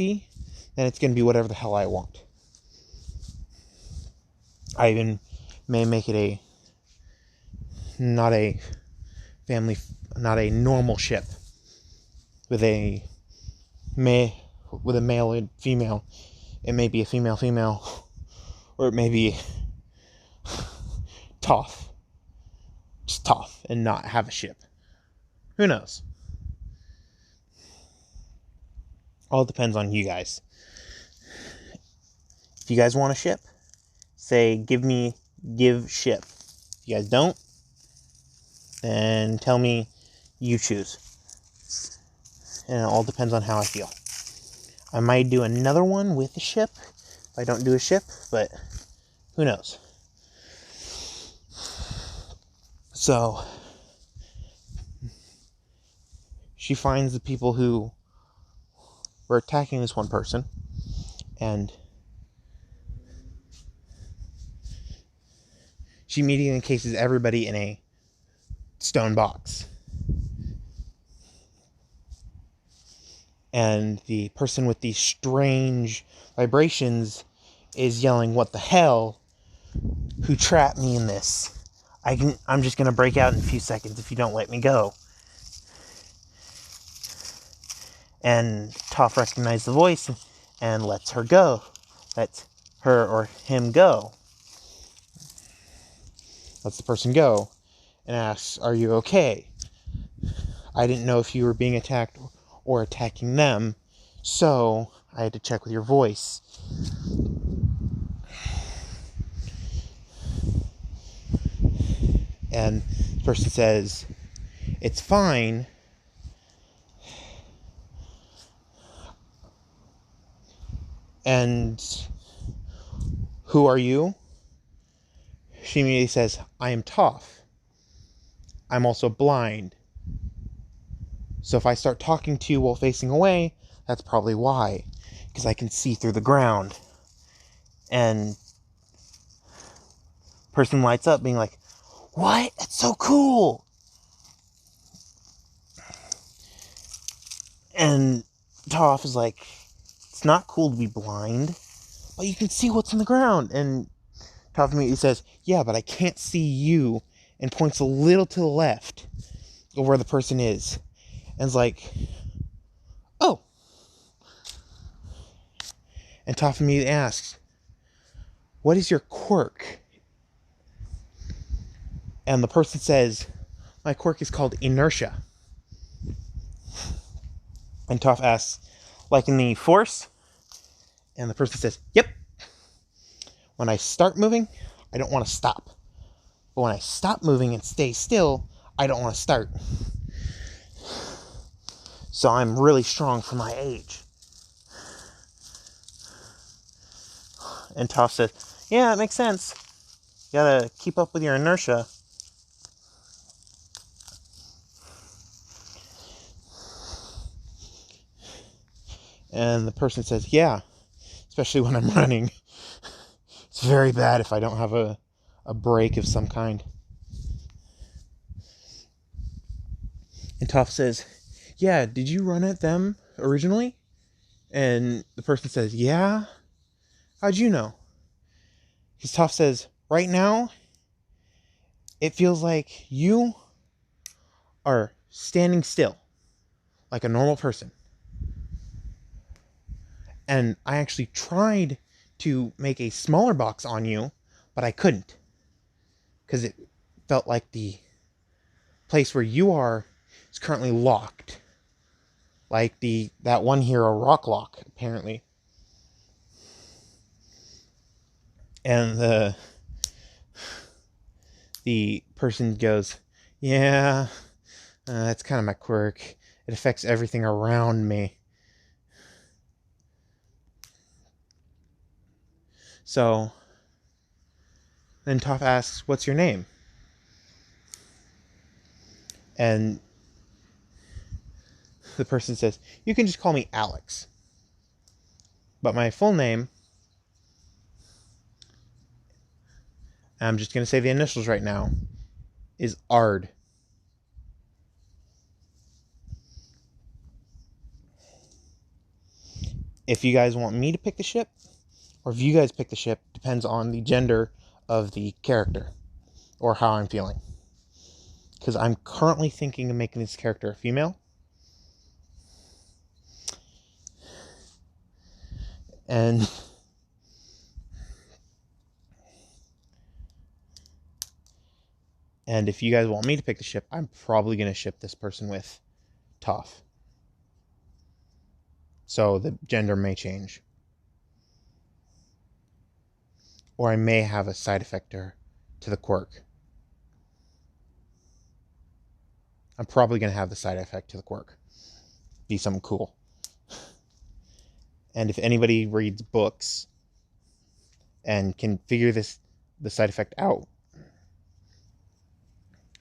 then it's going to be whatever the hell I want. I even may make it not a normal ship with a male and female. It may be a female, or it may be Toph, just Toph, and not have a ship. Who knows? All depends on you guys. If you guys want a ship, say give ship. If you guys don't, then tell me you choose. And it all depends on how I feel. I might do another one with a ship if I don't do a ship, but who knows? So she finds the people who were attacking this one person, and she immediately encases everybody in a stone box. And the person with these strange vibrations is yelling, "What the hell? Who trapped me in this? I'm just going to break out in a few seconds if you don't let me go." And Toph recognizes the voice and lets her go. Lets her or him go. Lets the person go and asks, "Are you okay? I didn't know if you were being attacked or attacking them, so I had to check with your voice." And the person says, "It's fine. And who are you?" She immediately says, "I am Toph. I'm also blind. So if I start talking to you while facing away, that's probably why. Because I can see through the ground." And person lights up being like, "What? That's so cool." And Toph is like, "It's not cool to be blind, but you can see what's in the ground." And Toph immediately says, "Yeah, but I can't see you," and points a little to the left of where the person is. And it's like, "Oh." And Toph immediately asks, "What is your quirk?" And the person says, "My quirk is called inertia." And Toph asks, "Like in the Force?" And the person says, "Yep. When I start moving, I don't want to stop. But when I stop moving and stay still, I don't want to start. So I'm really strong for my age." And Toph says, "Yeah, it makes sense. You gotta keep up with your inertia." And the person says, "Yeah, especially when I'm running. It's very bad if I don't have a break of some kind." And Toph says, "Yeah, did you run at them originally?" And the person says, "Yeah. How'd you know?" Because Toph says, "Right now, it feels like you are standing still, like a normal person. And I actually tried to make a smaller box on you, but I couldn't. Because it felt like the place where you are is currently locked. Like that one hero rock lock, apparently. And the person goes, yeah, that's kind of my quirk. It affects everything around me. So then Toph asks, what's your name? And the person says, you can just call me Alex. But my full name, I'm just going to say the initials right now, is Ard. If you guys want me to pick the ship, or if you guys pick the ship, depends on the gender of the character, or how I'm feeling. Because I'm currently thinking of making this character a female. And if you guys want me to pick the ship, I'm probably going to ship this person with Toph. So the gender may change. Or I may have a side effector to the quirk. I'm probably going to have the side effect to the quirk. Be something cool. And if anybody reads books and can figure the side effect out.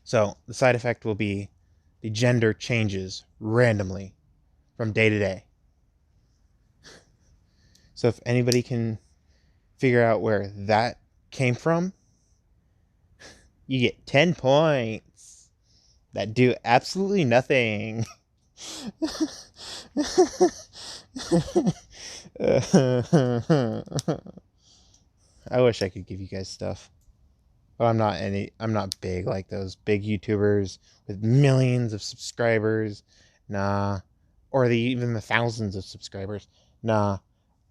So the side effect will be the gender changes randomly from day to day. So if anybody can figure out where that came from, you get 10 points that do absolutely nothing. I wish I could give you guys stuff. But I'm not big like those big YouTubers with millions of subscribers. Nah. Or even the thousands of subscribers. Nah.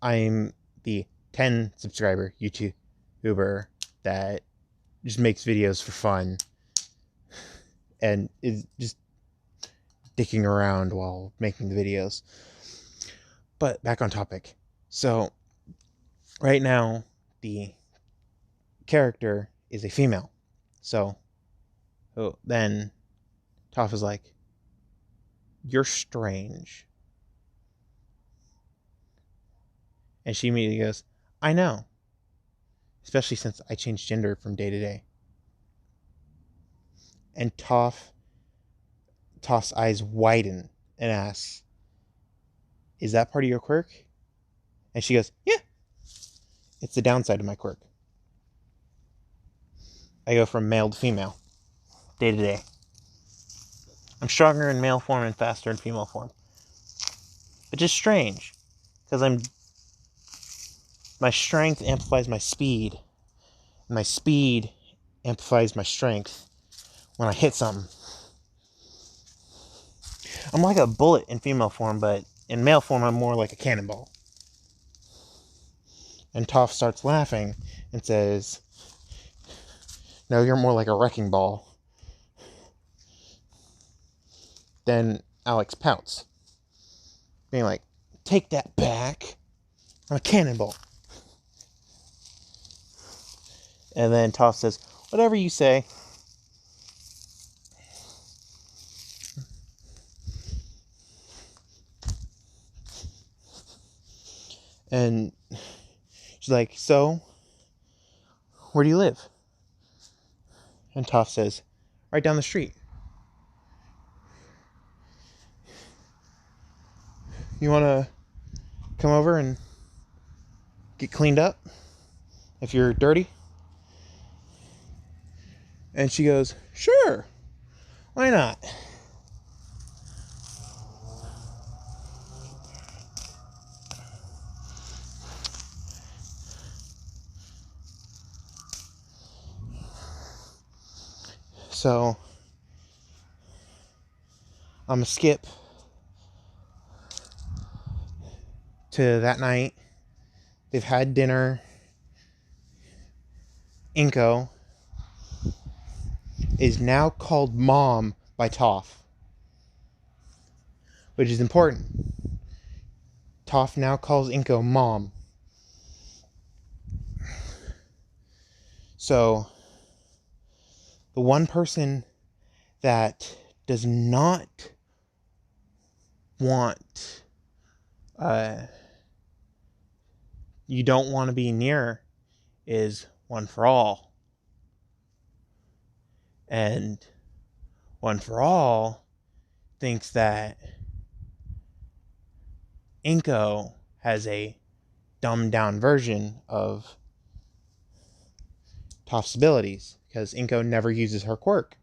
I'm the 10 subscriber YouTuber that just makes videos for fun and is just dicking around while making the videos. But back on topic. So right now the character is a female. So then Toph is like, you're strange. And she immediately goes, I know. Especially since I change gender from day to day. And Toph's eyes widen and asks, is that part of your quirk? And she goes, yeah. It's the downside of my quirk. I go from male to female, day to day. I'm stronger in male form and faster in female form. Which is strange, because my strength amplifies my speed. And my speed amplifies my strength when I hit something. I'm like a bullet in female form, but in male form, I'm more like a cannonball. And Toph starts laughing and says, no, you're more like a wrecking ball. Then Alex pouts, being like, take that back. I'm a cannonball. And then Toph says, whatever you say. And she's like, so, where do you live? And Toph says, right down the street. You want to come over and get cleaned up if you're dirty? And she goes, sure, why not? So I'm gonna skip to that night. They've had dinner. Inko is now called Mom by Toph, which is important. Toph now calls Inko Mom. So the one person that does not want you don't want to be near is One for All. And One for All thinks that Inko has a dumbed down version of Toph's abilities because Inko never uses her quirk.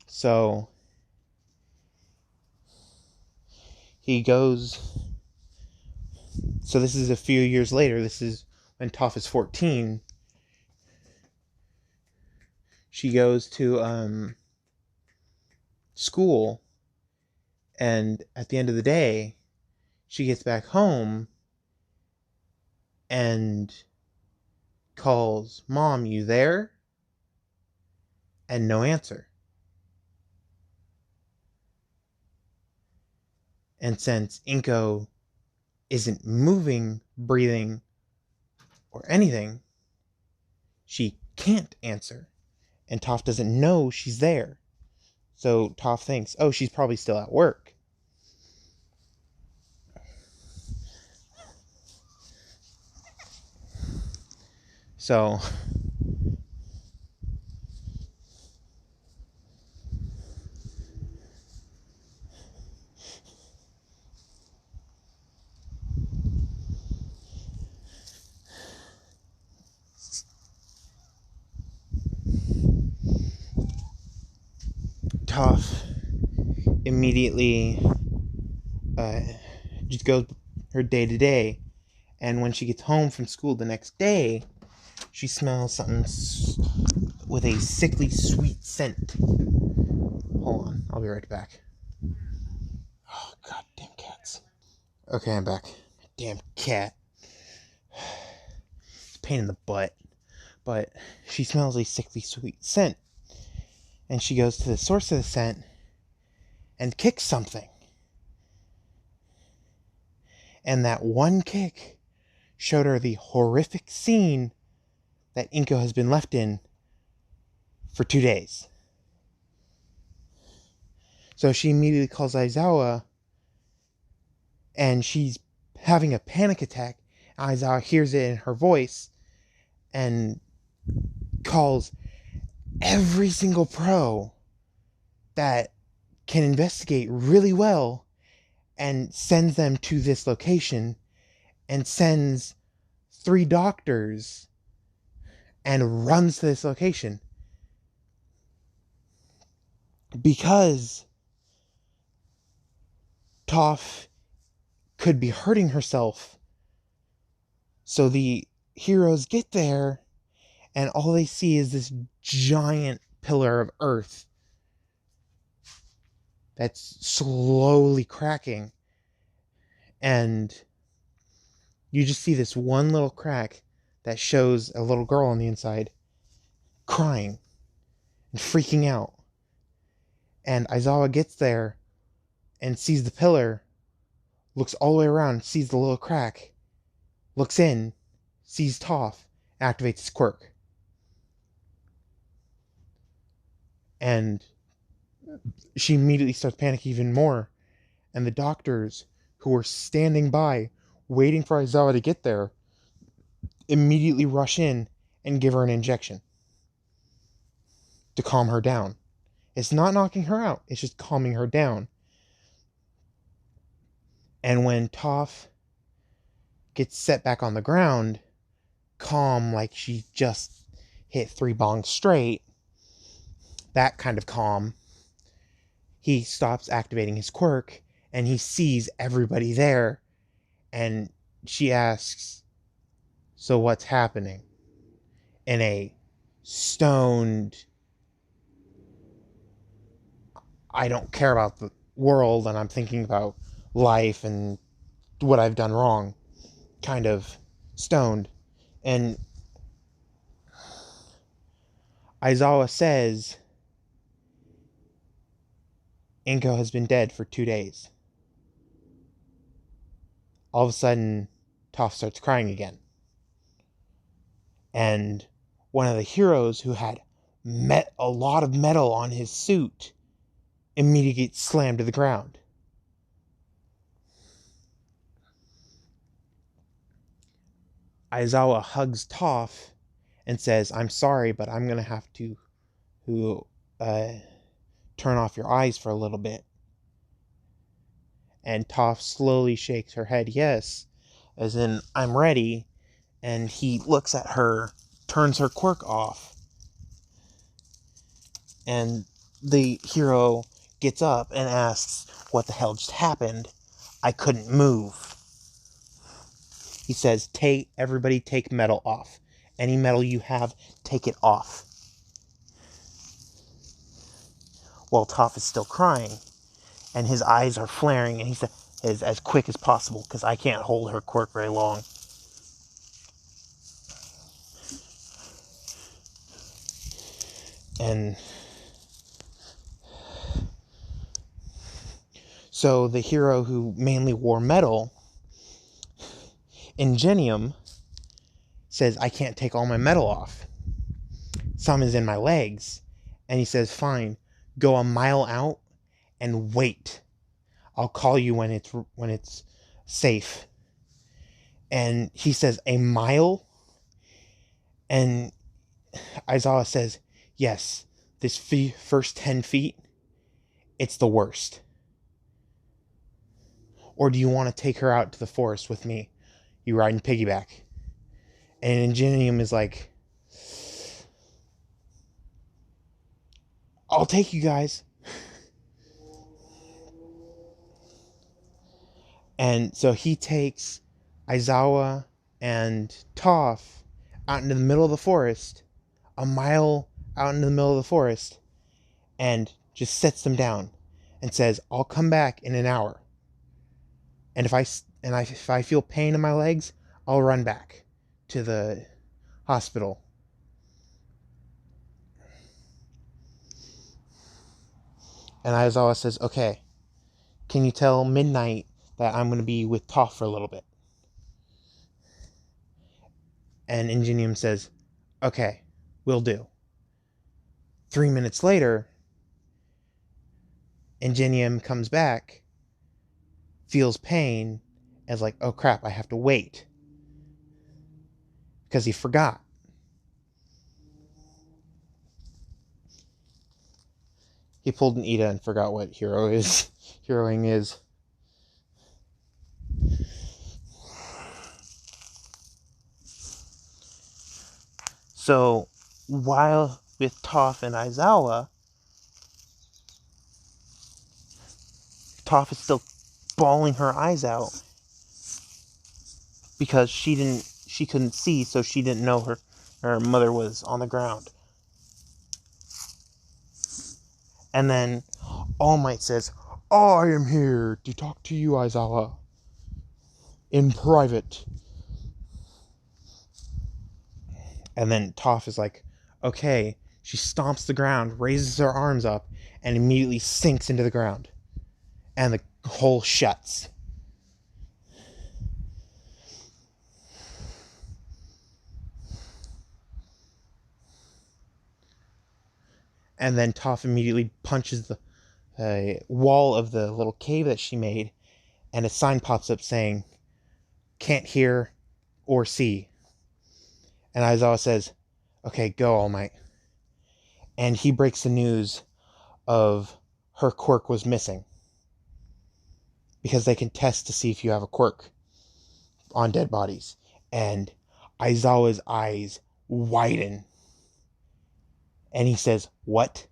So he goes. So this is a few years later. This is when Toph is 14. She goes to school, and at the end of the day, she gets back home and calls, "Mom, you there?" And no answer. And since Inko isn't moving, breathing, or anything, she can't answer. And Toph doesn't know she's there. So Toph thinks, oh, she's probably still at work. So Toph immediately just goes her day to day. And when she gets home from school the next day, she smells something with a sickly sweet scent. Hold on, I'll be right back. Oh, goddamn cats. Okay, I'm back. Damn cat. It's a pain in the butt. But she smells a sickly sweet scent. And she goes to the source of the scent and kicks something. And that one kick showed her the horrific scene that Inko has been left in for 2 days. So she immediately calls Aizawa, and she's having a panic attack. Aizawa hears it in her voice and calls every single pro that can investigate really well and sends them to this location and sends 3 doctors and runs to this location. Because Toph could be hurting herself. So the heroes get there, and all they see is this giant pillar of earth that's slowly cracking. And you just see this one little crack that shows a little girl on the inside crying and freaking out. And Aizawa gets there and sees the pillar, looks all the way around, sees the little crack, looks in, sees Toph, activates his quirk. And she immediately starts panicking even more. And the doctors who were standing by, waiting for Aizawa to get there, immediately rush in and give her an injection to calm her down. It's not knocking her out, it's just calming her down. And when Toph gets set back on the ground, calm like she just hit 3 bongs straight, that kind of calm, he stops activating his quirk and he sees everybody there, and she asks, so what's happening? in a stoned, I don't care about the world and I'm thinking about life and what I've done wrong kind of stoned. And Aizawa says Inko has been dead for 2 days. All of a sudden, Toph starts crying again. And one of the heroes who had met a lot of metal on his suit immediately gets slammed to the ground. Aizawa hugs Toph and says, I'm sorry, but I'm going to have to turn off your eyes for a little bit. And Toph slowly shakes her head yes, as in, I'm ready. And he looks at her, turns her quirk off, and the hero gets up and asks, what the hell just happened? I couldn't move. He says, everybody take metal off. Any metal you have, take it off. While Toph is still crying, and his eyes are flaring, and he says, as quick as possible, because I can't hold her quirk very long. And so the hero who mainly wore metal, Ingenium, says, I can't take all my metal off. Some is in my legs. And he says, fine, go a mile out and wait. I'll call you when it's safe. And he says, a mile? And Aizawa says, yes, this first 10 feet, it's the worst. Or do you want to take her out to the forest with me? You riding piggyback. And Ingenium is like, I'll take you guys. And so he takes Aizawa and Toph out into the middle of the forest, a mile out into the middle of the forest, and just sets them down and says, I'll come back in an hour. And if I feel pain in my legs, I'll run back to the hospital. And Aizawa says, okay, can you tell Midnight that I'm going to be with Toph for a little bit? And Ingenium says, okay, will do. 3 minutes later, Ingenium comes back, feels pain, and is like, oh crap, I have to wait. Because he forgot. He pulled an Ida and forgot what heroing is. So, while with Toph and Aizawa, Toph is still bawling her eyes out because she couldn't see, so she didn't know her mother was on the ground. And then All Might says, I am here to talk to you, Aizawa, in private. And then Toph is like, okay. She stomps the ground, raises her arms up, and immediately sinks into the ground. And the hole shuts. And then Toph immediately punches the wall of the little cave that she made, and a sign pops up saying, can't hear or see. And Aizawa says, okay, go, All Might. And he breaks the news of her quirk was missing. Because they can test to see if you have a quirk on dead bodies. And Aizawa's eyes widen. And he says, what?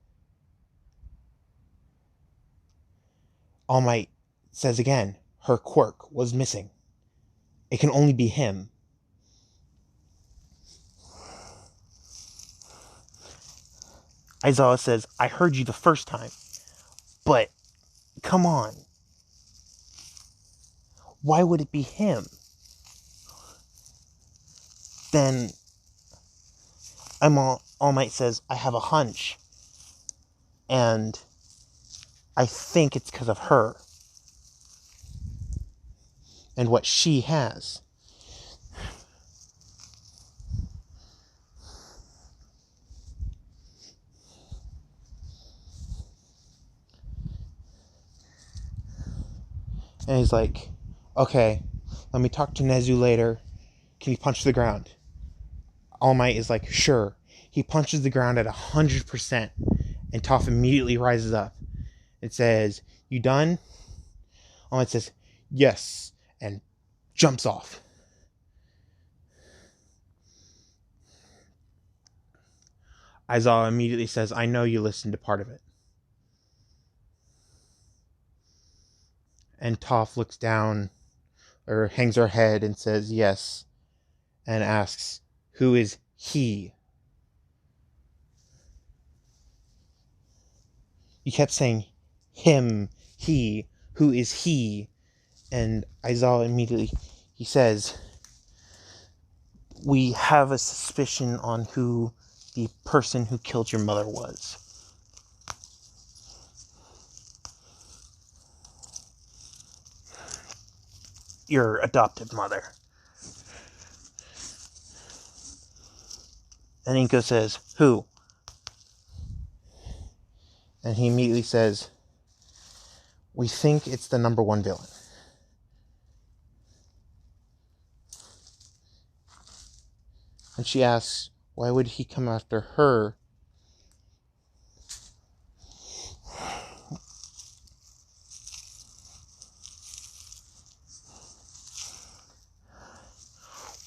All Might says again, her quirk was missing. It can only be him. Aizawa says, I heard you the first time, but come on. Why would it be him? Then All Might says, I have a hunch. And I think it's because of her. And what she has. And he's like, okay, let me talk to Nezu later. Can you punch the ground? All Might is like, sure. He punches the ground at 100%. And Toph immediately rises up. It says, you done? All Might says, yes. And jumps off. Aizawa immediately says, I know you listened to part of it. And Toph looks down, or hangs her head and says, yes. And asks, who is he? You kept saying him, he, who is he? And Aizawa immediately, he says, we have a suspicion on who the person who killed your mother was. Your adopted mother. And Inko says, who? And he immediately says, we think it's the number one villain. And she asks, why would he come after her?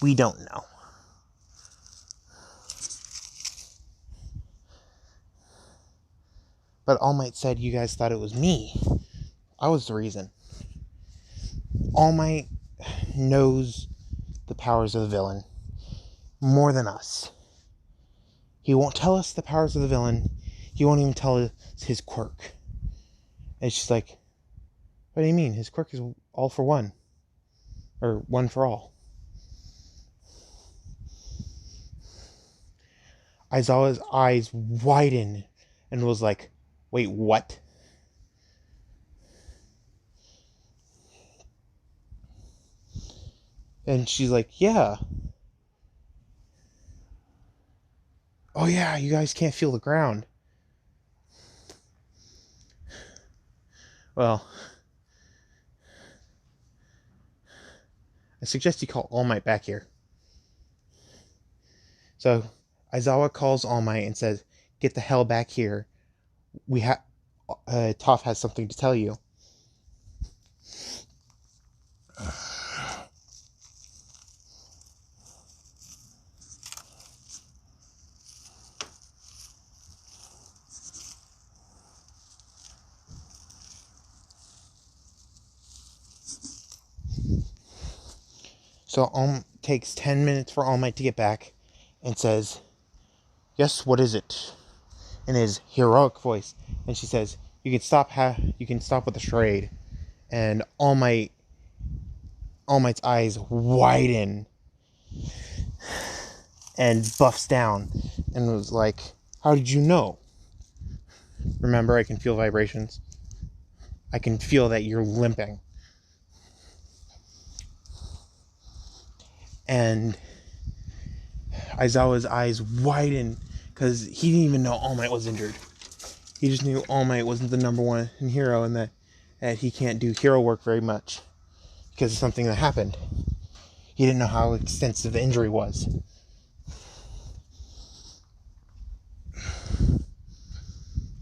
We don't know. But All Might said you guys thought it was me. I was the reason. All Might knows the powers of the villain more than us. He won't tell us the powers of the villain. He won't even tell us his quirk. And she's like, what do you mean? His quirk is all for one. Or one for all. Aizawa's eyes widen and was like, wait, what? And she's like, yeah. Oh yeah, you guys can't feel the ground. Well, I suggest you call All Might back here. So Aizawa calls All Might and says, get the hell back here. Toph has something to tell you. So takes 10 minutes for All Might to get back and says, yes, what is it? In his heroic voice. And she says, you can stop with the charade. And All Might's eyes widen and buffs down and was like, how did you know? Remember, I can feel vibrations. I can feel that you're limping. And Aizawa's eyes widen because he didn't even know All Might was injured. He just knew All Might wasn't the number one hero and that he can't do hero work very much because of something that happened. He didn't know how extensive the injury was.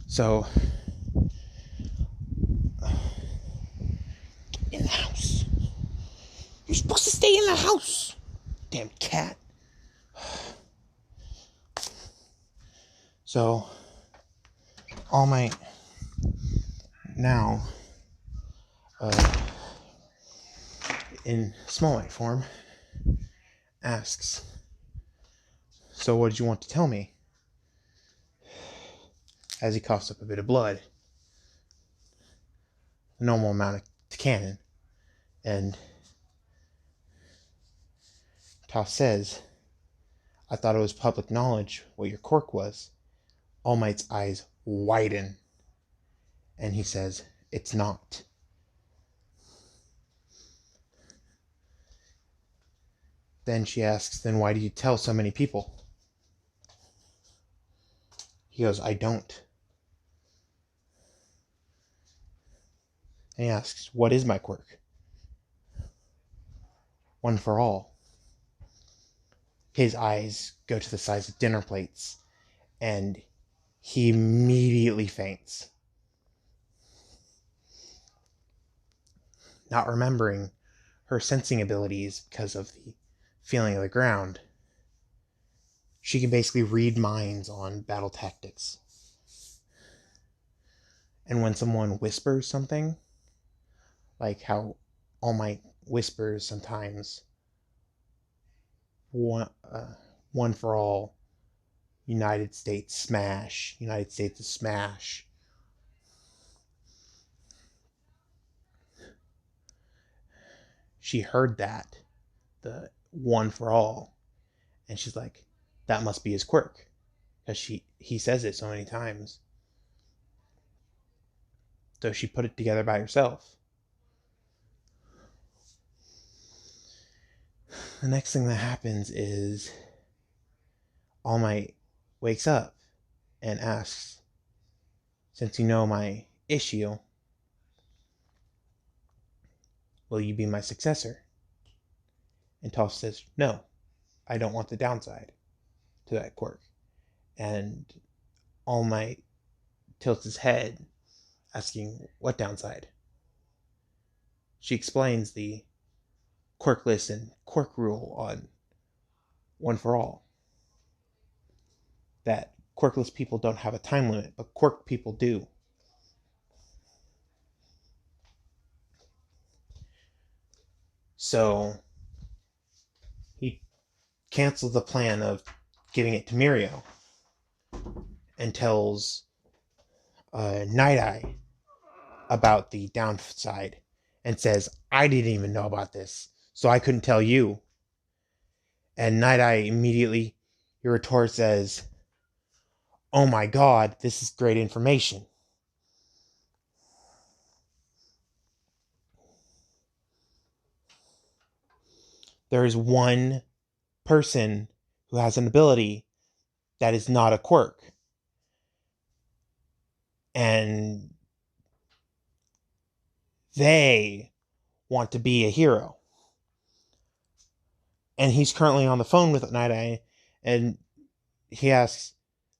So, in the house. You're supposed to stay in the house. Damn cat. So, All Might now, in Small Might form, asks, so what did you want to tell me? as he coughs up a bit of blood. A normal amount of cannon. And Toph says, I thought it was public knowledge what your quirk was. All Might's eyes widen. And he says, it's not. Then she asks, then why do you tell so many people? He goes, I don't. And he asks, what is my quirk? One for all. His eyes go to the size of dinner plates, and he immediately faints. Not remembering her sensing abilities because of the feeling of the ground, she can basically read minds on battle tactics. And when someone whispers something, like how All Might whispers sometimes, one for all, United States smash, United States is smash. She heard that, the one for all, and she's like, that must be his quirk, because he says it so many times. So she put it together by herself. The next thing that happens is All Might wakes up and asks, since you know my issue, will you be my successor? And Toph says, no, I don't want the downside to that quirk. And All Might tilts his head, asking, what downside? She explains the quirkless and quirk rule on One for All. That quirkless people don't have a time limit, but quirk people do. So he cancels the plan of giving it to Mirio and tells Night Eye about the downside and says, I didn't even know about this, so I couldn't tell you. And Night Eye immediately retorts says, oh my god, this is great information. There is one person who has an ability that is not a quirk. And they want to be a hero. And he's currently on the phone with Night Eye, and he asks,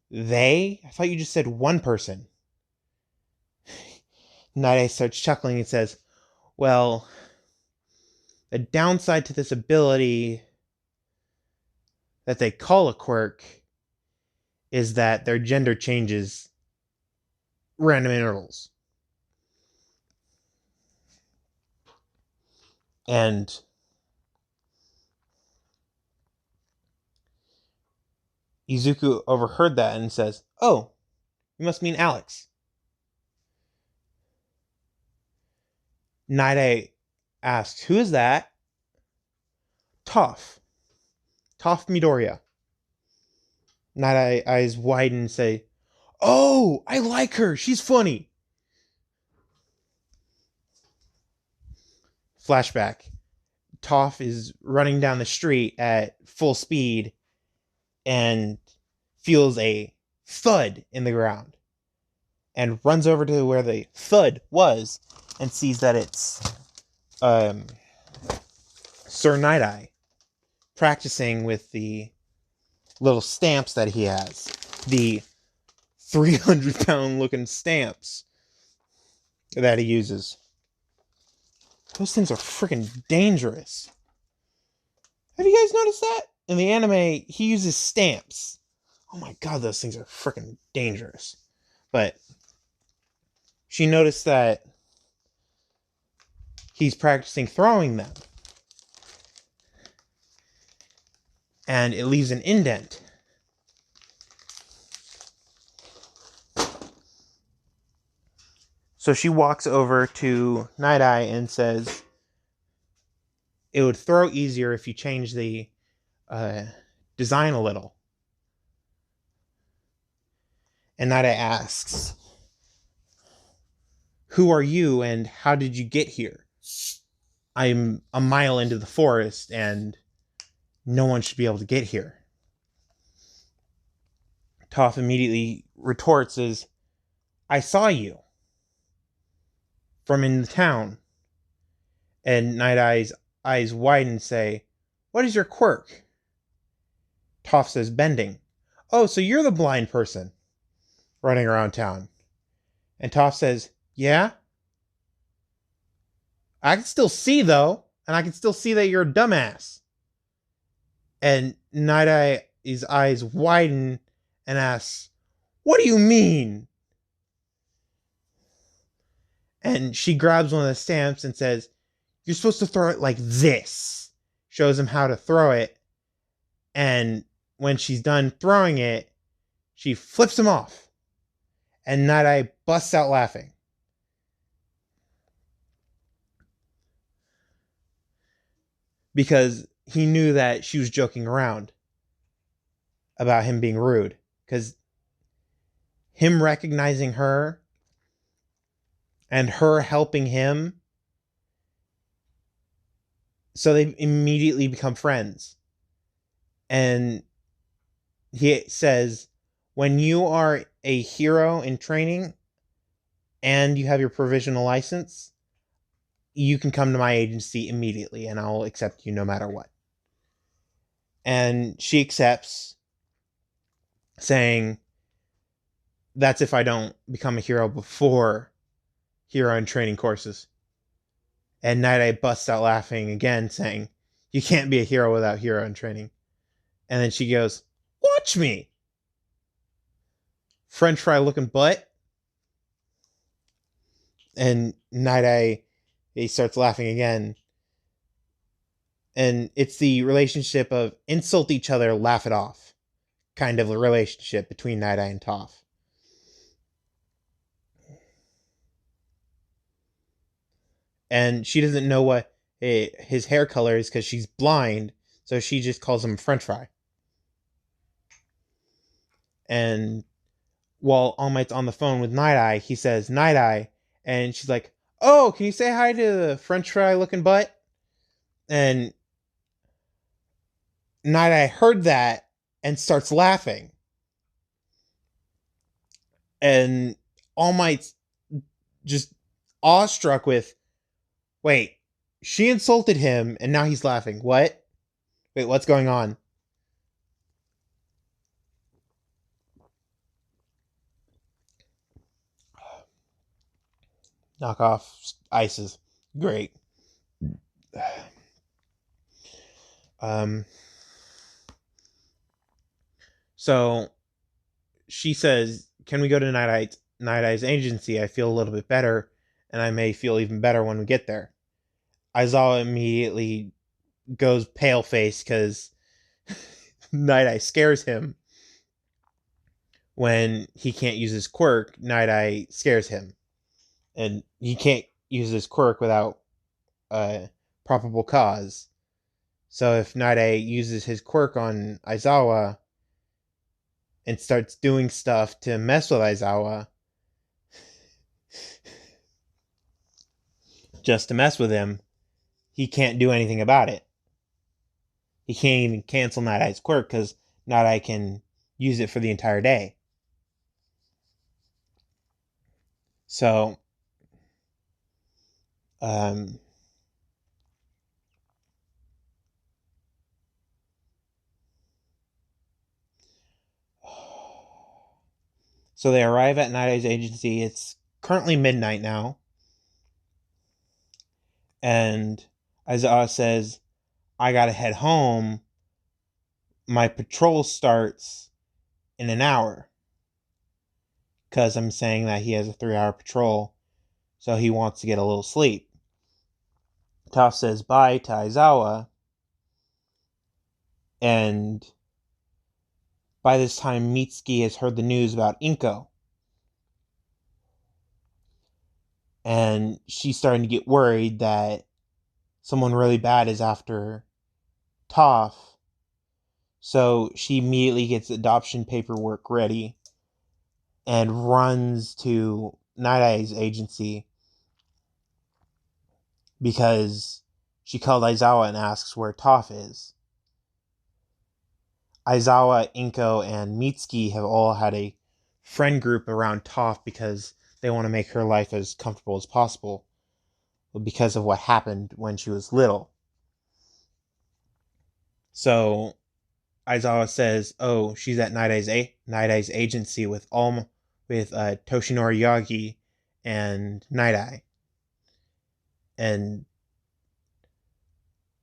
they? I thought you just said one person. Night Eye starts chuckling and says, well, the downside to this ability that they call a quirk is that their gender changes random intervals. And Izuku overheard that and says, oh, you must mean Alex. Night Eye asks, who is that? Toph Midoriya. Night Eye eyes widen and say, oh, I like her. She's funny. Flashback. Toph is running down the street at full speed and feels a thud in the ground and runs over to where the thud was and sees that it's Sir Night Eye practicing with the little stamps that he has. The 300-pound looking stamps that he uses. Those things are freaking dangerous. Have you guys noticed that? In the anime, he uses stamps. Oh my god, those things are freaking dangerous. But she noticed that he's practicing throwing them. And it leaves an indent. So she walks over to Night Eye and says, it would throw easier if you change the design a little. And Night Eye asks, who are you and how did you get here? I'm a mile into the forest and no one should be able to get here. Toph immediately retorts as, I saw you from in the town. And Night Eye's eyes widen and say, what is your quirk? Toph says, bending. Oh, so you're the blind person running around town. And Toph says, yeah? I can still see, though, and I can still see that you're a dumbass. And Night Eye's eyes widen and asks, what do you mean? And she grabs one of the stamps and says, you're supposed to throw it like this. Shows him how to throw it. And when she's done throwing it, she flips him off. And Night Eye busts out laughing. Because he knew that she was joking around about him being rude. Because him recognizing her and her helping him, so they immediately become friends. And he says, when you are a hero in training and you have your provisional license, you can come to my agency immediately and I'll accept you no matter what. And she accepts, saying, that's if I don't become a hero before hero and training courses. And Night Eye busts out laughing again, saying, you can't be a hero without hero and training. And then she goes, watch me. French fry looking butt. And Night Eye, he starts laughing again. And it's the relationship of insult each other, laugh it off kind of a relationship between Night Eye and Toph. And she doesn't know what his hair color is because she's blind, so she just calls him French fry. And while All Might's on the phone with Night Eye, he says, Night Eye, and she's like, oh, can you say hi to the French fry looking butt? And Night Eye heard that and starts laughing. And All Might's just awestruck with, wait, she insulted him and now he's laughing. What? Wait, what's going on? Knock off ices. Great. So she says, can we go to Night Eye's agency? I feel a little bit better, and I may feel even better when we get there. Aizawa immediately goes pale face because Night Eye scares him. When he can't use his quirk, Night Eye scares him. And he can't use his quirk without a probable cause. So if Night Eye uses his quirk on Aizawa and starts doing stuff to mess with Aizawa, just to mess with him, he can't do anything about it. He can't even cancel Night Eye's quirk because Night Eye can use it for the entire day. So, so they arrive at Night Eye's agency. It's currently midnight now. And Aizawa says, I gotta head home. My patrol starts in an hour. Because I'm saying that he has a 3-hour patrol. So he wants to get a little sleep. Toph says bye to Aizawa. And by this time, Mitsuki has heard the news about Inko. And she's starting to get worried that someone really bad is after Toph. So she immediately gets adoption paperwork ready and runs to Night Eye's agency because she called Aizawa and asks where Toph is. Aizawa, Inko, and Mitsuki have all had a friend group around Toph because they want to make her life as comfortable as possible because of what happened when she was little. So Aizawa says, "Oh, she's at Night Eye's agency with Toshinori Yagi and Night Eye." And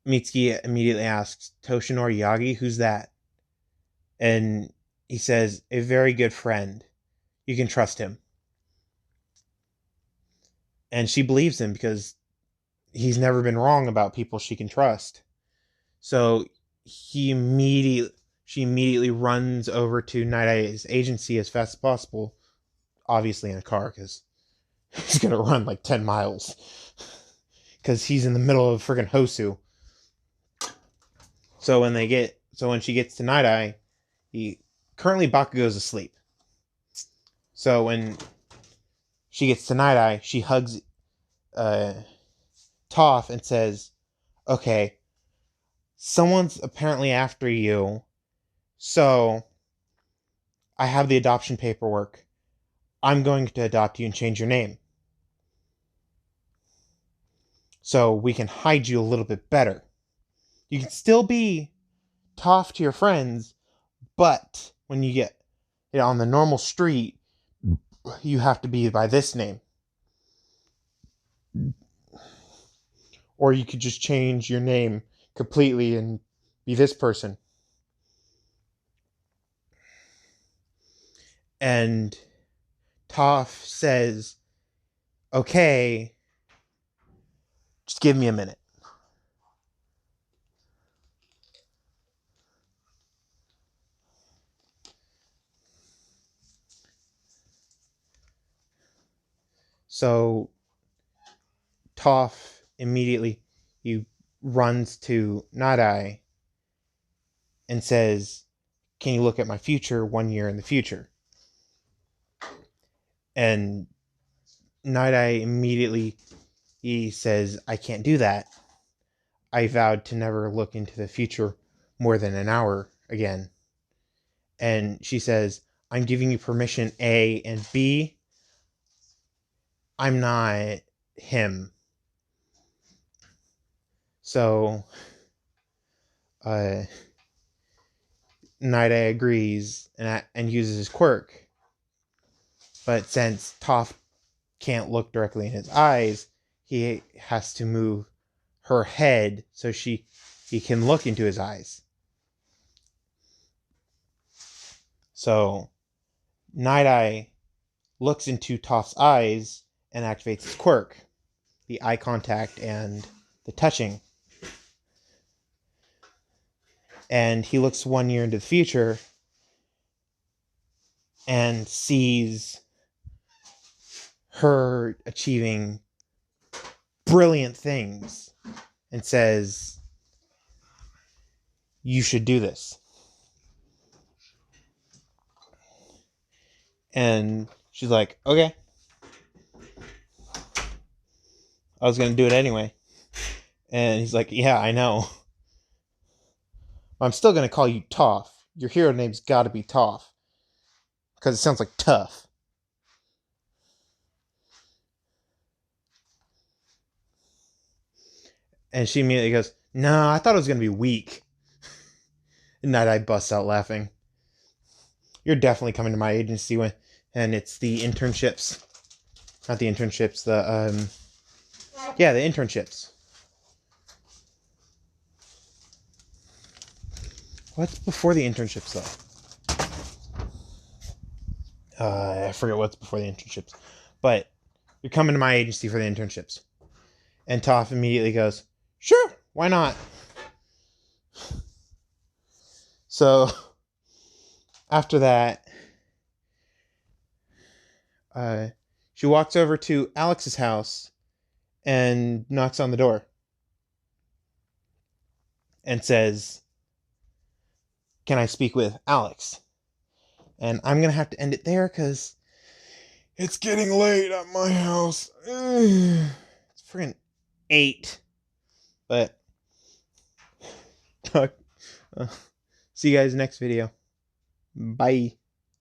Mitsuki immediately asks, "Toshinori Yagi, who's that?" And he says, "A very good friend. You can trust him." And she believes him because he's never been wrong about people she can trust. So she immediately runs over to Night Eye's agency as fast as possible, obviously in a car because he's gonna run like 10 miles because he's in the middle of friggin' Hosu. So when she gets to Night Eye, currently Bakugo's asleep. So when she gets to Night Eye, she hugs Toph and says, "Okay, someone's apparently after you, so I have the adoption paperwork. I'm going to adopt you and change your name so we can hide you a little bit better. You can still be Toph to your friends, but when you get on the normal street, you have to be by this name. Or you could just change your name completely and be this person." And Toph says, "Okay, just give me a minute." So Toph immediately he runs to Night Eye and says, "Can you look at my future 1 year in the future?" And Night Eye immediately he says, "I can't do that. I vowed to never look into the future more than an hour again." And she says, "I'm giving you permission A, and B, I'm not him." So uh, Night Eye agrees and uses his quirk. But since Toph can't look directly in his eyes, he has to move her head so he can look into his eyes. So Night Eye looks into Toph's eyes and activates his quirk, the eye contact and the touching. And he looks 1 year into the future and sees her achieving brilliant things and says, "You should do this." And she's like, "Okay. I was going to do it anyway." And he's like, "Yeah, I know. I'm still going to call you Toph. Your hero name's got to be Toph because it sounds like tough." And she immediately goes, "No, I thought it was going to be weak." And Night Eye busts out laughing. "You're definitely coming to my agency and it's the internships. Not the internships, the internships." What's before the internships, though? I forget what's before the internships. But you're coming to my agency for the internships. And Toph immediately goes, "Sure, why not?" So after that, uh, She walks over to Alex's house and knocks on the door and says, "Can I speak with Alex?" And I'm going to have to end it there because it's getting late at my house. It's freaking 8. But talk, uh, see you guys next video. Bye.